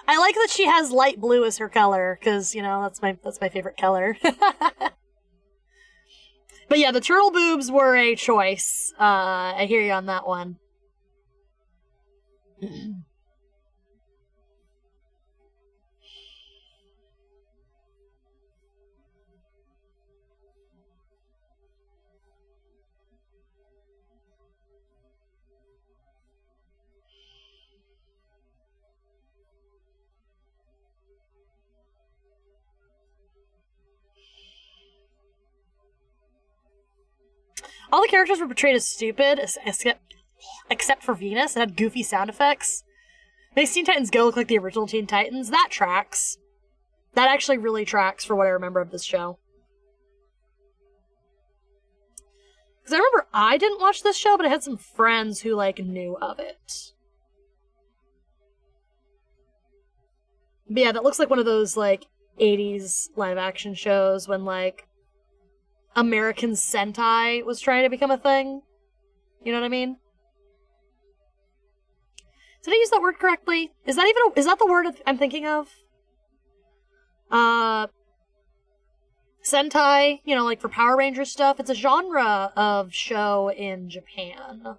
I like that she has light blue as her color, because, you know, that's my favorite color. But yeah, the turtle boobs were a choice. I hear you on that one. All the characters were portrayed as stupid, except for Venus, and had goofy sound effects. Makes Teen Titans Go look like the original Teen Titans. That tracks. That actually really tracks for what I remember of this show. Because I remember I didn't watch this show, but I had some friends who, like, knew of it. But yeah, that looks like one of those, like, 80s live-action shows when, like, American Sentai was trying to become a thing. You know what I mean? Did I use that word correctly? Is that the word I'm thinking of? Sentai, you know, like for Power Ranger stuff. It's a genre of show in Japan.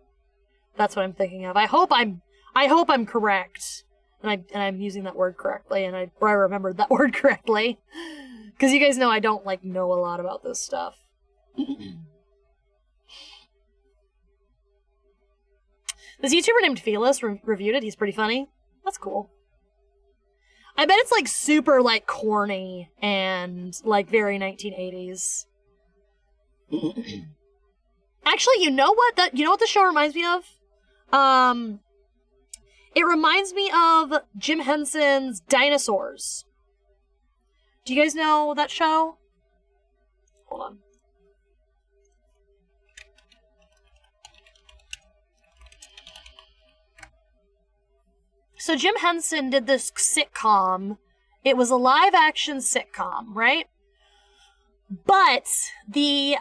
That's what I'm thinking of. I hope I'm correct, and I'm using that word correctly, and I remembered that word correctly, because you guys know I don't know a lot about this stuff. This YouTuber named Felis reviewed it. He's pretty funny. That's cool. I bet it's super corny and very 1980s. Actually, you know what the show reminds me of? It reminds me of Jim Henson's Dinosaurs. Do you guys know that show? Hold on. So Jim Henson did this sitcom. It was a live-action sitcom, right? But the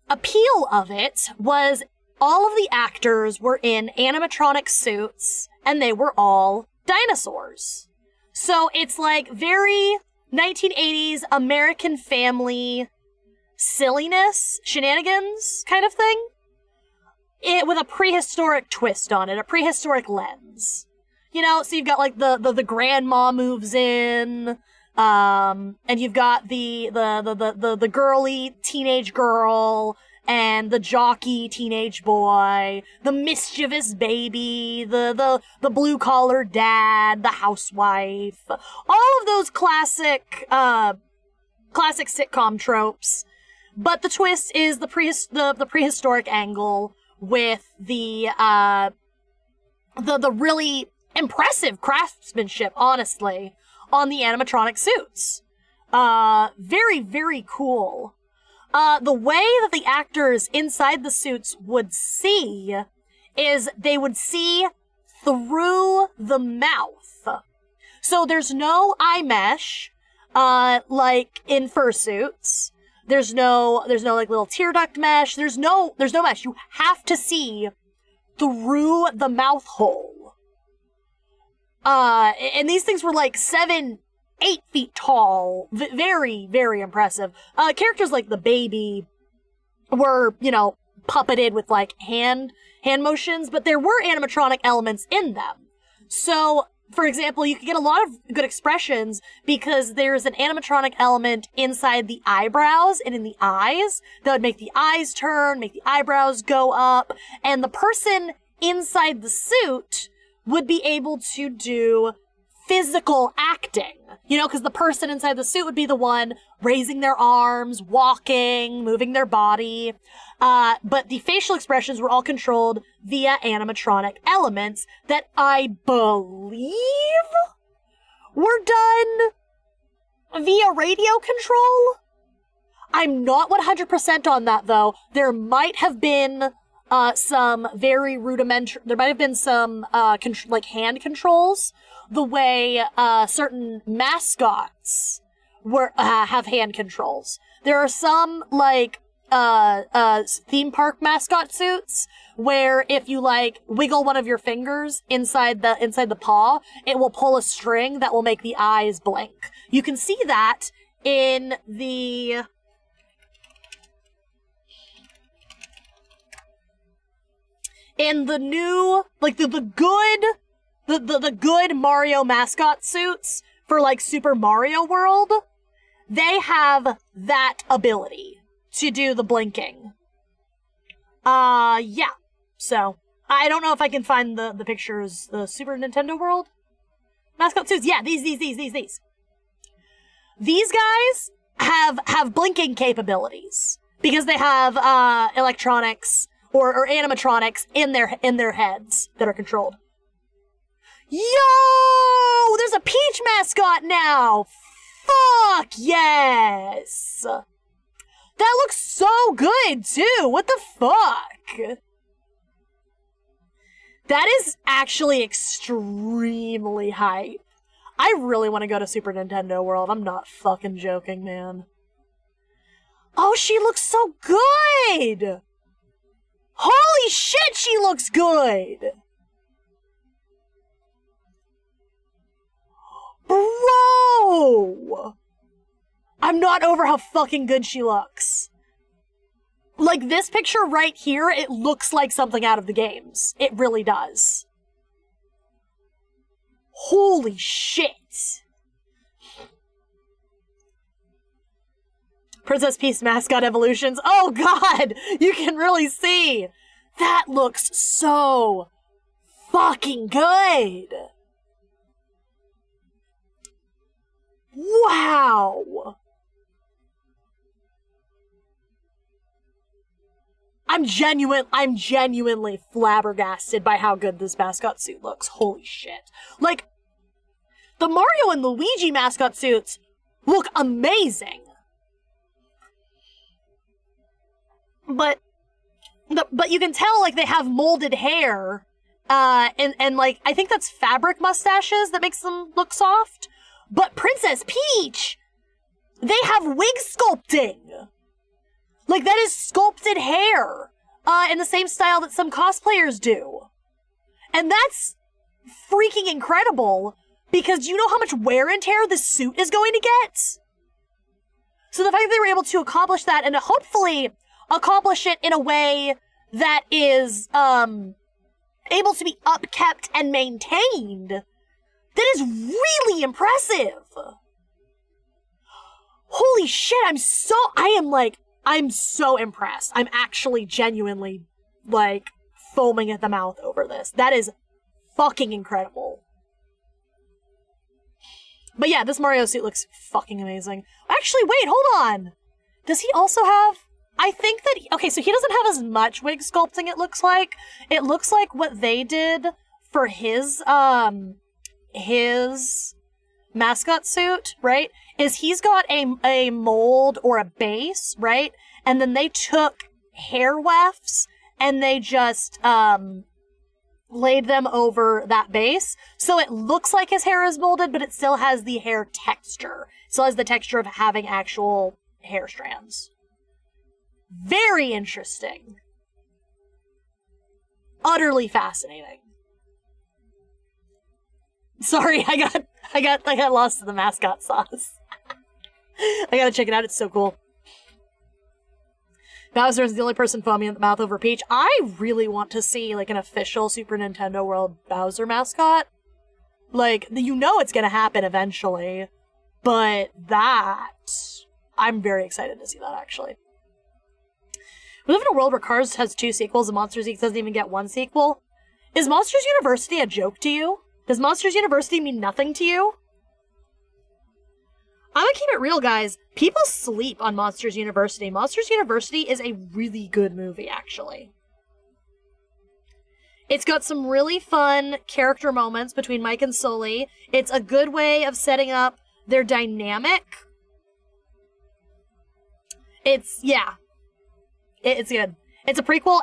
appeal of it was all of the actors were in animatronic suits, and they were all dinosaurs. So it's very 1980s American Family silliness, shenanigans kind of thing. It with a prehistoric twist on it, a prehistoric lens. You know, so you've got like the grandma moves in, and you've got the girly teenage girl and the jockey teenage boy, the mischievous baby, the blue collar dad, the housewife, all of those classic sitcom tropes. But the twist is the prehistoric angle with the really impressive craftsmanship, honestly, on the animatronic suits. Very, very cool. The way that the actors inside the suits would see is they would see through the mouth. So there's no eye mesh, like in fursuits. There's no like little tear duct mesh. There's no mesh. You have to see through the mouth hole. And these things were like 7-8 feet tall. Very, very impressive. Characters like the baby were, you know, puppeted with like hand motions, but there were animatronic elements in them. So, for example, you could get a lot of good expressions because there's an animatronic element inside the eyebrows and in the eyes that would make the eyes turn, make the eyebrows go up, and the person inside the suit would be able to do physical acting, you know, because the person inside the suit would be the one raising their arms, walking, moving their body. But the facial expressions were all controlled via animatronic elements that I believe were done via radio control. I'm not 100% on that, though. There might have been some very rudimentary, there might have been some, like hand controls, the way, certain mascots have hand controls. There are some, like, theme park mascot suits where if you, like, wiggle one of your fingers inside the paw, it will pull a string that will make the eyes blink. You can see that in the new, like, the good Mario mascot suits for, like, Super Mario World, they have that ability to do the blinking. Yeah. So, I don't know if I can find the pictures, the Super Nintendo World mascot suits. Yeah, these. These guys have blinking capabilities because they have, electronics or animatronics in their heads that are controlled. Yo! There's a Peach mascot now! Fuck yes! That looks so good, too! What the fuck? That is actually extremely hype. I really want to go to Super Nintendo World. I'm not fucking joking, man. Oh, she looks so good! Holy shit, she looks good! Bro! I'm not over how fucking good she looks. Like, this picture right here, it looks like something out of the games. It really does. Holy shit. Princess Peach mascot evolutions. Oh god! You can really see! That looks so fucking good! Wow! I'm genuinely flabbergasted by how good this mascot suit looks. Holy shit. Like, the Mario and Luigi mascot suits look amazing. But you can tell, like, they have molded hair, and like, I think that's fabric mustaches that makes them look soft. But Princess Peach, they have wig sculpting. Like, that is sculpted hair, in the same style that some cosplayers do. And that's freaking incredible, because you know how much wear and tear this suit is going to get? So the fact that they were able to accomplish that and to hopefully accomplish it in a way that is able to be upkept and maintained, that is really impressive. Holy shit, I'm so impressed. I'm actually genuinely, like, foaming at the mouth over this. That is fucking incredible. But yeah, this Mario suit looks fucking amazing. Actually, wait, hold on. Does he also have... I think that... Okay, so he doesn't have as much wig sculpting, it looks like. It looks like what they did for his mascot suit, right, is he's got a mold or a base, right? And then they took hair wefts and they just laid them over that base. So it looks like his hair is molded, but it still has the hair texture. It still has the texture of having actual hair strands. Very interesting. Utterly fascinating. Sorry, I got lost in the mascot sauce. I gotta check it out, it's so cool. Bowser is the only person foaming at the mouth over Peach. I really want to see, like, an official Super Nintendo World Bowser mascot. Like, you know it's gonna happen eventually. But I'm very excited to see that, actually. We live in a world where Cars has 2 sequels and Monsters Inc. doesn't even get 1 sequel. Is Monsters University a joke to you? Does Monsters University mean nothing to you? I'm gonna keep it real, guys. People sleep on Monsters University. Monsters University is a really good movie, actually. It's got some really fun character moments between Mike and Sully. It's a good way of setting up their dynamic. It's good. It's a prequel.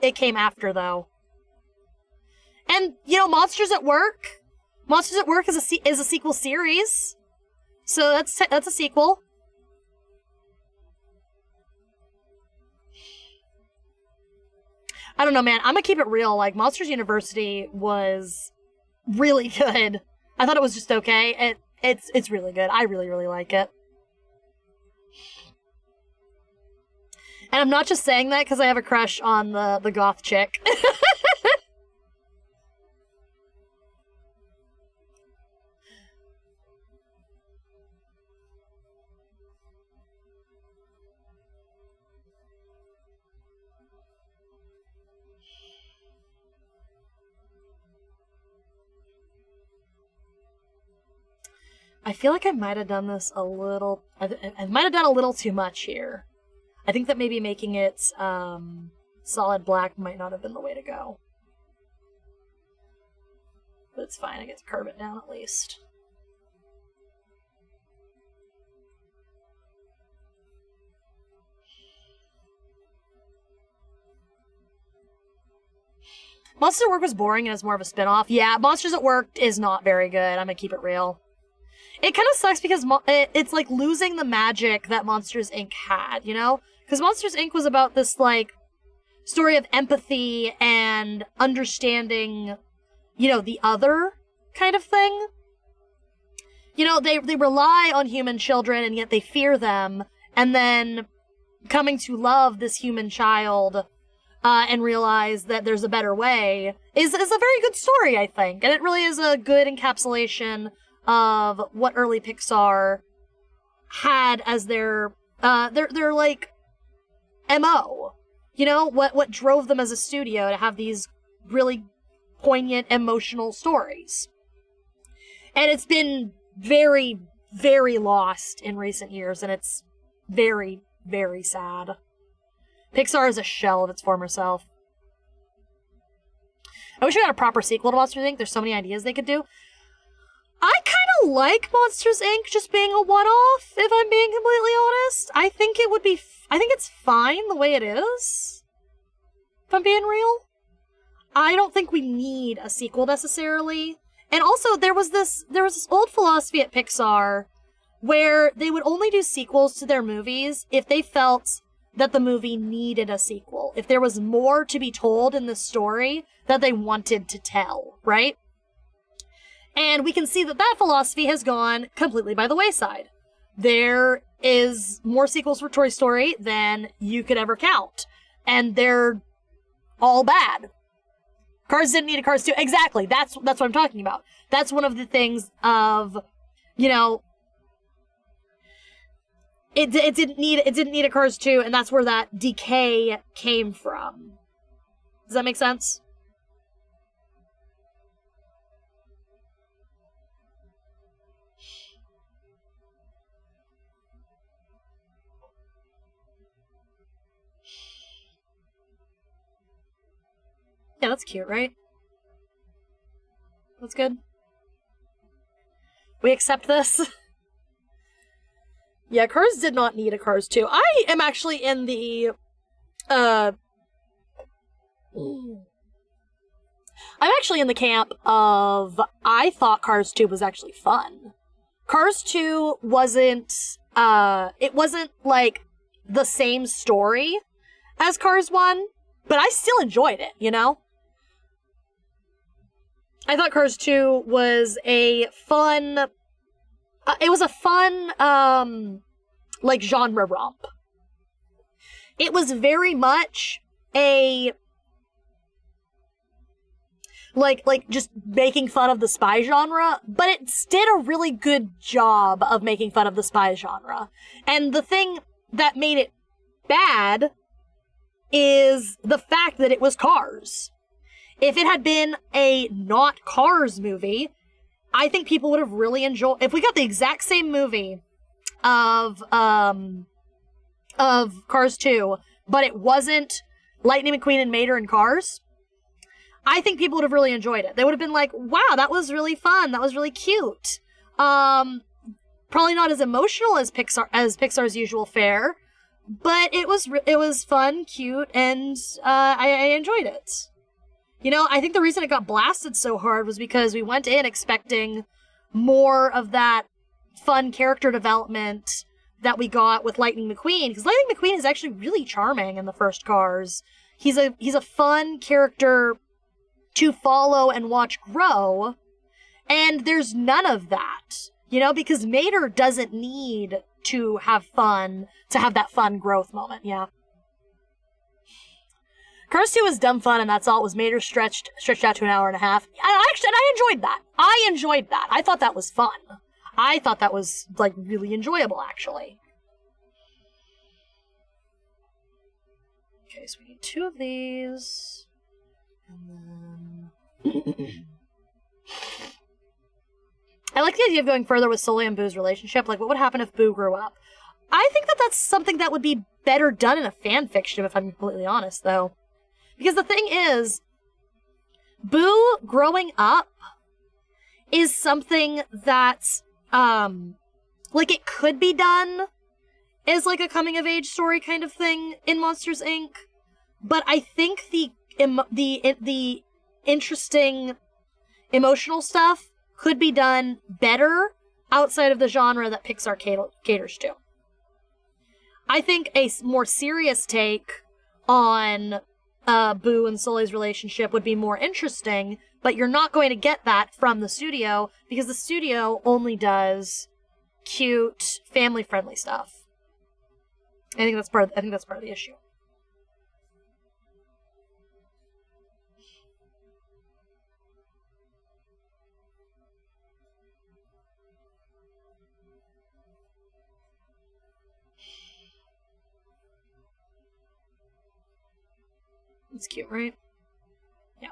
It came after, though. And, you know, Monsters at Work. Monsters at Work is a sequel series. So that's a sequel. I don't know, man. I'm gonna keep it real. Like, Monsters University was really good. I thought it was just okay. It's really good. I really, really like it. And I'm not just saying that because I have a crush on the goth chick. I feel like I might have done this a little... I might have done a little too much here. I think that maybe making it solid black might not have been the way to go. But it's fine, I get to curve it down at least. Monsters at Work was boring and it's more of a spin-off. Yeah, Monsters at Work is not very good. I'm gonna keep it real. It kind of sucks because it's like losing the magic that Monsters Inc. had, you know? Because Monsters Inc. was about this, like, story of empathy and understanding, you know, the other kind of thing. You know, they rely on human children and yet they fear them. And then coming to love this human child and realize that there's a better way is a very good story, I think. And it really is a good encapsulation of what early Pixar had as their like MO. You know, what drove them as a studio to have these really poignant, emotional stories. And it's been very, very lost in recent years, and it's very, very sad. Pixar is a shell of its former self. I wish we had a proper sequel to Monsters Inc. There's so many ideas they could do. I kind of like Monsters Inc. just being a one-off, if I'm being completely honest. I think it would be... I think it's fine the way it is, if I'm being real. I don't think we need a sequel necessarily. And also, there was this old philosophy at Pixar where they would only do sequels to their movies if they felt that the movie needed a sequel. If there was more to be told in the story that they wanted to tell, right? And we can see that philosophy has gone completely by the wayside. there is more sequels for Toy Story than you could ever count. And they're all bad. Cars didn't need a Cars 2. Exactly. That's what I'm talking about. That's one of the things of, you know, it didn't need a Cars 2, and that's where that decay came from. Does that make sense? Yeah, that's cute, right? That's good. We accept this. Yeah, Cars did not need a Cars 2. I am actually in the, I'm actually in the camp of, I thought Cars 2 was actually fun. Cars 2 wasn't, it wasn't, like, the same story as Cars 1, but I still enjoyed it, you know? I thought Cars 2 was a fun, like, genre romp. It was very much a, like, just making fun of the spy genre, but it did a really good job of making fun of the spy genre. And the thing that made it bad is the fact that it was Cars. If it had been a not Cars movie, I think people would have really enjoyed. If we got the exact same movie of Cars 2, but it wasn't Lightning McQueen and Mater and Cars, I think people would have really enjoyed it. They would have been like, "Wow, that was really fun. That was really cute." Probably not as emotional as Pixar's usual fare, but it was fun, cute, and I enjoyed it. You know, I think the reason it got blasted so hard was because we went in expecting more of that fun character development that we got with Lightning McQueen, because Lightning McQueen is actually really charming in the first Cars. He's a fun character to follow and watch grow, and there's none of that, you know, because Mater doesn't need to have fun to have that fun growth moment. Yeah. Cars 2 was dumb fun, and that's all. It was Mater stretched out to an hour and a half. I enjoyed that. I thought that was fun. I thought that was, like, really enjoyable, actually. Okay, so we need 2 of these. And then... I like the idea of going further with Sully and Boo's relationship. Like, what would happen if Boo grew up? I think that that's something that would be better done in a fan fiction, if I'm completely honest, though. Because the thing is, Boo growing up is something that's, like, it could be done as, like, a coming-of-age story kind of thing in Monsters, Inc., but I think the interesting emotional stuff could be done better outside of the genre that Pixar caters to. I think a more serious take on Boo and Sully's relationship would be more interesting, but you're not going to get that from the studio because the studio only does cute, family-friendly stuff. I think that's part of the issue. It's cute, right? Yeah.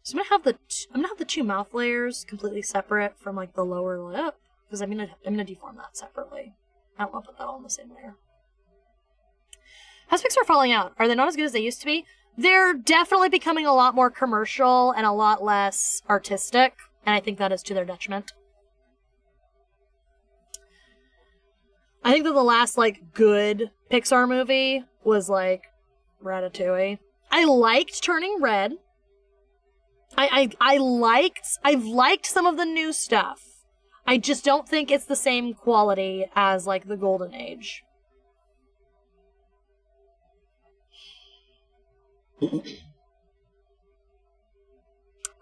So I'm gonna have the 2 mouth layers completely separate from, like, the lower lip, because I'm gonna deform that separately. I don't want to put that all in the same layer. How's Pixar falling out? Are they not as good as they used to be? They're definitely becoming a lot more commercial and a lot less artistic, and I think that is to their detriment. I think that the last, like, good Pixar movie was, like, Ratatouille. I liked Turning Red. I've liked some of the new stuff. I just don't think it's the same quality as, like, the Golden Age.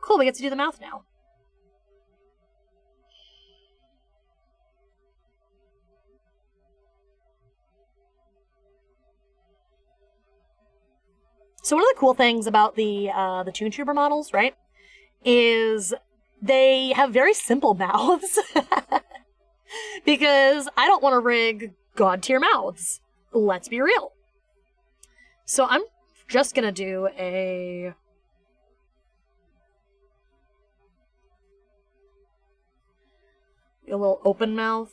Cool, we get to do the mouth now. So one of the cool things about the ToonTuber models, right, is they have very simple mouths. Because I don't want to rig god tier mouths. Let's be real. So I'm just gonna do a little open mouth.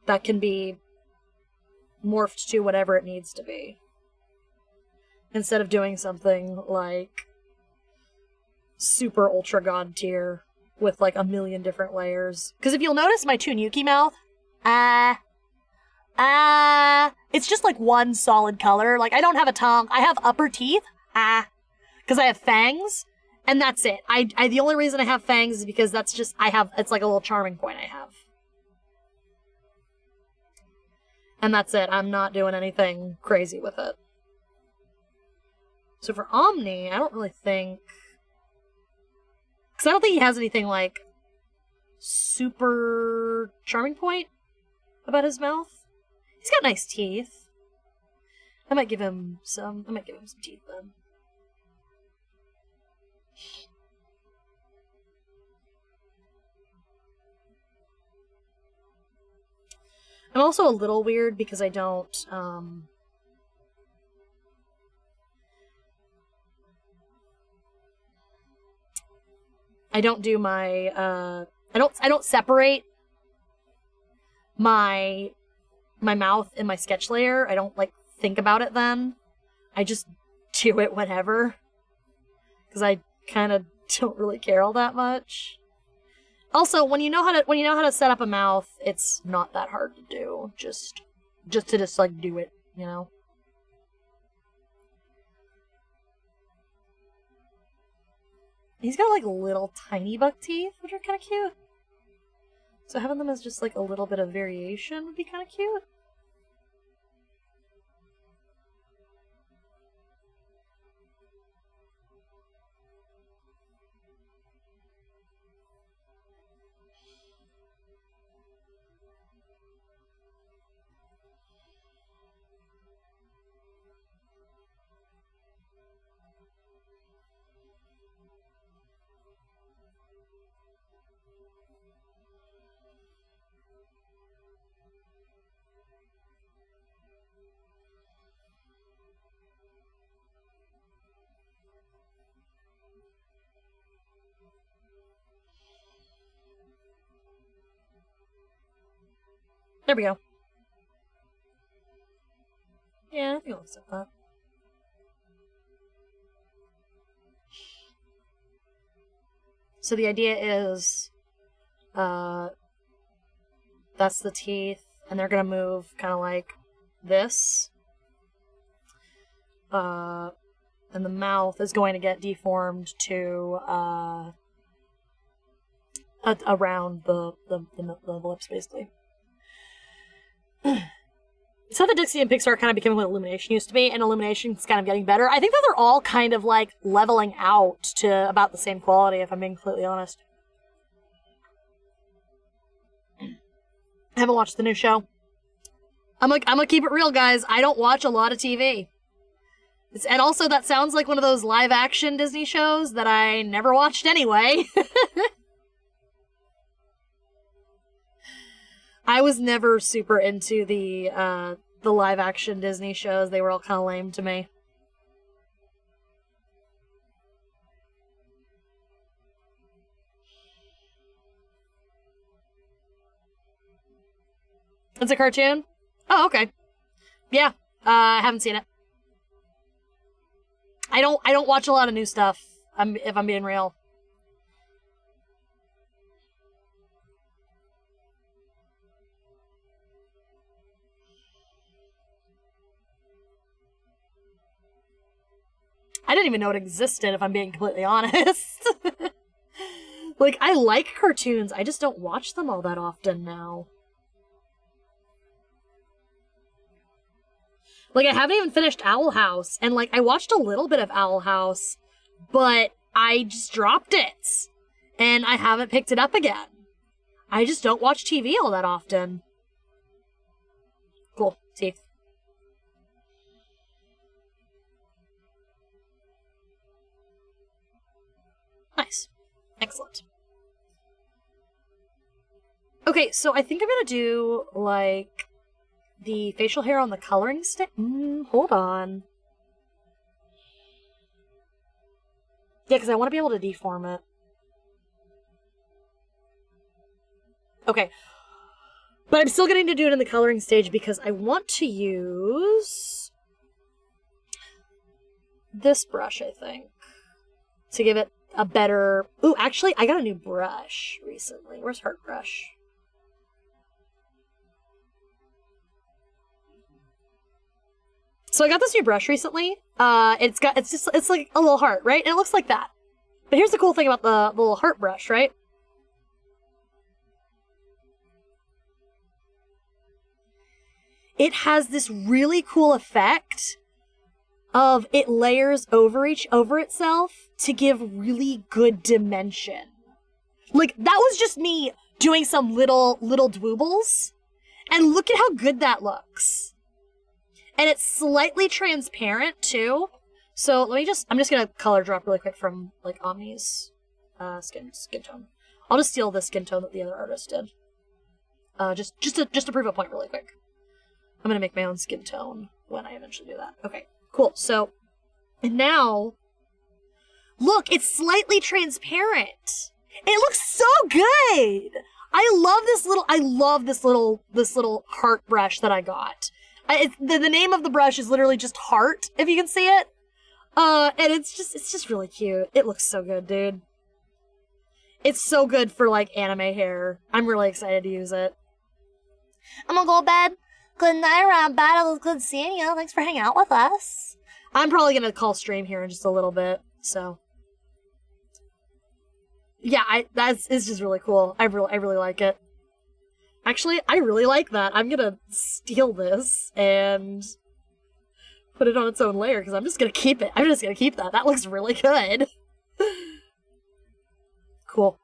That can be morphed to whatever it needs to be. Instead of doing something like super ultra god tier with like a million different layers. Because if you'll notice my Yuki mouth, it's just like one solid color. Like I don't have a tongue. I have upper teeth, because I have fangs, and that's it. I the only reason I have fangs is because that's just, it's like a little charming point I have. And that's it. I'm not doing anything crazy with it. So for Omni, I don't really think... Because I don't think he has anything, like, super charming point about his mouth. He's got nice teeth. I might give him some teeth then. I'm also a little weird because I don't, do my, I don't separate my mouth in my sketch layer. I don't, like, think about it then. I just do it whenever. Because I kind of don't really care all that much. Also, when you know how to set up a mouth, it's not that hard to do. Just to like do it, you know. He's got like little tiny buck teeth, which are kind of cute. So having them as just like a little bit of variation would be kind of cute. There we go. Yeah, I think it looks like that. So the idea is, that's the teeth, and they're gonna move kind of like this. And the mouth is going to get deformed to, around the lips, basically. So the Dixie and Pixar are kind of becoming what Illumination used to be, and Illumination's kind of getting better. I think that they're all kind of like leveling out to about the same quality, if I'm being completely honest. I haven't watched the new show. I'm gonna keep it real, guys. I don't watch a lot of TV. And also, that sounds like one of those live-action Disney shows that I never watched anyway. I was never super into the live-action Disney shows. They were all kind of lame to me. It's a cartoon? Oh, okay. Yeah, I haven't seen it. I don't watch a lot of new stuff, if I'm being real. I didn't even know it existed, if I'm being completely honest. Like, I like cartoons, I just don't watch them all that often now. Like, I haven't even finished Owl House, and, like, I watched a little bit of Owl House, but I just dropped it, and I haven't picked it up again. I just don't watch TV all that often. Cool. Teeth. Nice. Excellent. Okay, so I think I'm gonna do, like, the facial hair on the coloring stick. Hold on. Yeah, because I want to be able to deform it. Okay. But I'm still getting to do it in the coloring stage because I want to use this brush, I think, to give it a better... Ooh, actually, I got a new brush recently. Where's Heart Brush? So I got this new brush recently. It's like a little heart, right? And it looks like that. But here's the cool thing about the little heart brush, right? It has this really cool effect of it layers over itself to give really good dimension. Like, that was just me doing some little dwoobles. And look at how good that looks. And it's slightly transparent, too. So I'm just gonna color drop really quick from, like, Omni's skin tone. I'll just steal the skin tone that the other artist did. Just to prove a point really quick. I'm gonna make my own skin tone when I eventually do that. Okay, cool. So, and now, look, it's slightly transparent. It looks so good! I love this little heart brush that I got. The name of the brush is literally just Heart, if you can see it. And it's just really cute. It looks so good, dude. It's so good for, like, anime hair. I'm really excited to use it. I'm gonna go to bed. Good night, Rambat. It was good seeing you. Thanks for hanging out with us. I'm probably gonna call stream here in just a little bit, so. Yeah, it's just really cool. I really like it. Actually, I really like that. I'm gonna steal this and put it on its own layer because I'm just gonna keep it. I'm just gonna keep that. That looks really good. Cool.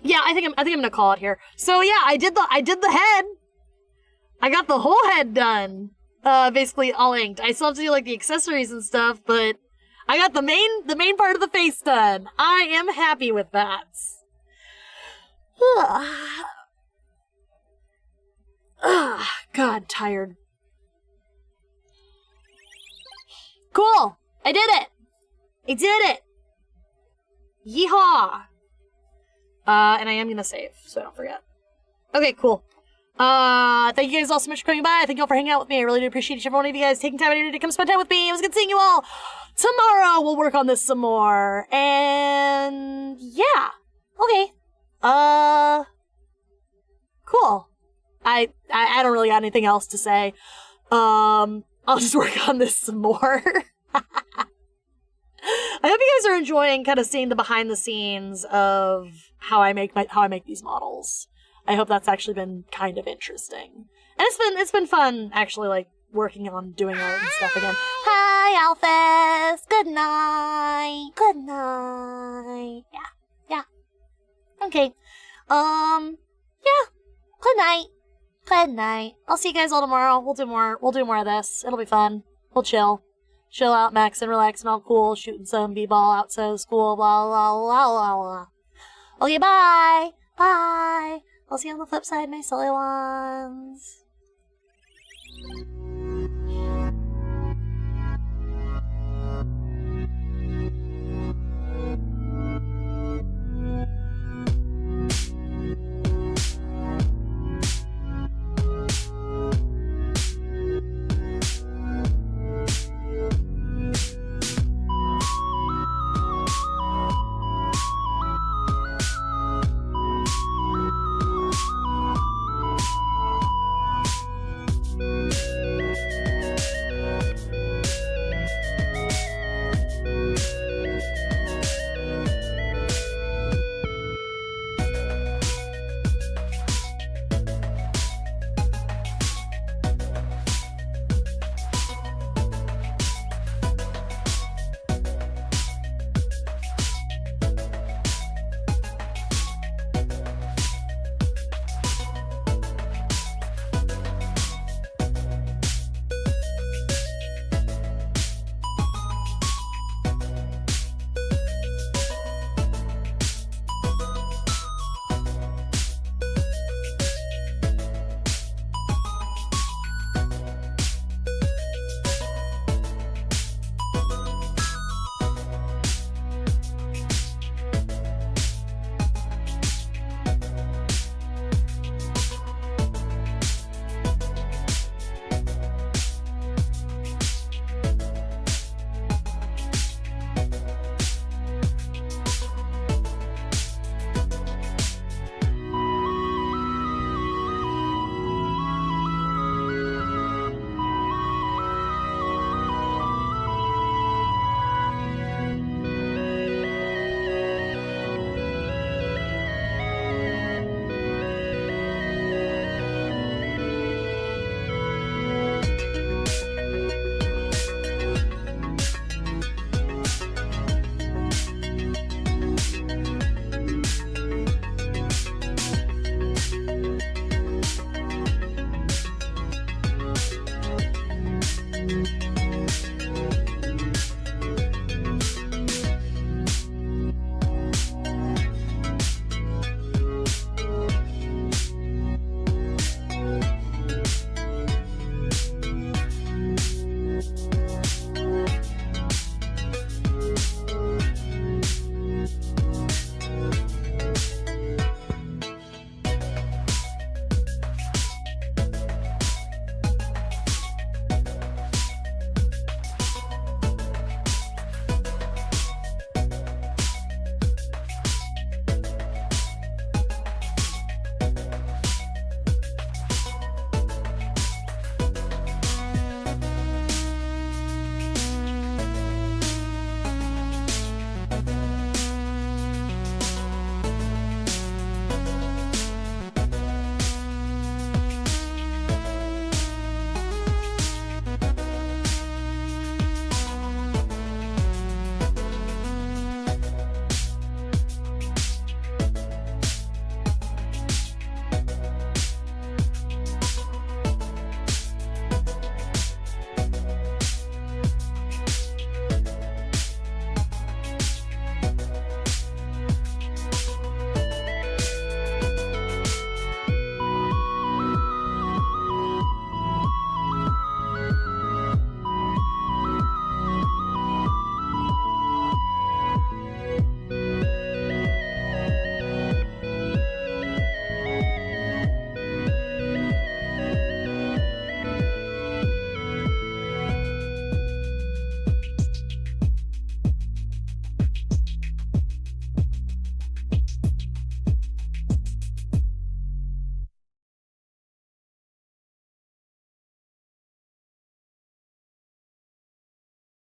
Yeah, I think I'm gonna call it here. So yeah, I did the head. I got the whole head done. Basically all inked. I still have to do like the accessories and stuff, but I got the main part of the face done. I am happy with that. God, tired. Cool! I did it! I did it! Yeehaw! And I am gonna save, so I don't forget. Okay, cool. Thank you guys all so much for coming by. Thank you all for hanging out with me. I really do appreciate each and every one of you guys taking time out to come spend time with me. It was good seeing you all. Tomorrow we'll work on this some more. And yeah. Okay. Cool. I don't really got anything else to say. I'll just work on this some more. I hope you guys are enjoying kind of seeing the behind the scenes of how I make these models. I hope that's actually been kind of interesting. And it's been fun actually like working on doing art and stuff again. Hi, Alphys. Good night. Good night. Yeah. Okay. Yeah. Good night. Good night. I'll see you guys all tomorrow. We'll do more of this. It'll be fun. We'll chill out, max and relax and all cool, shooting some b-ball outside of school, blah, blah, blah, blah, blah. Okay, bye. Bye. I'll see you on the flip side, my silly ones.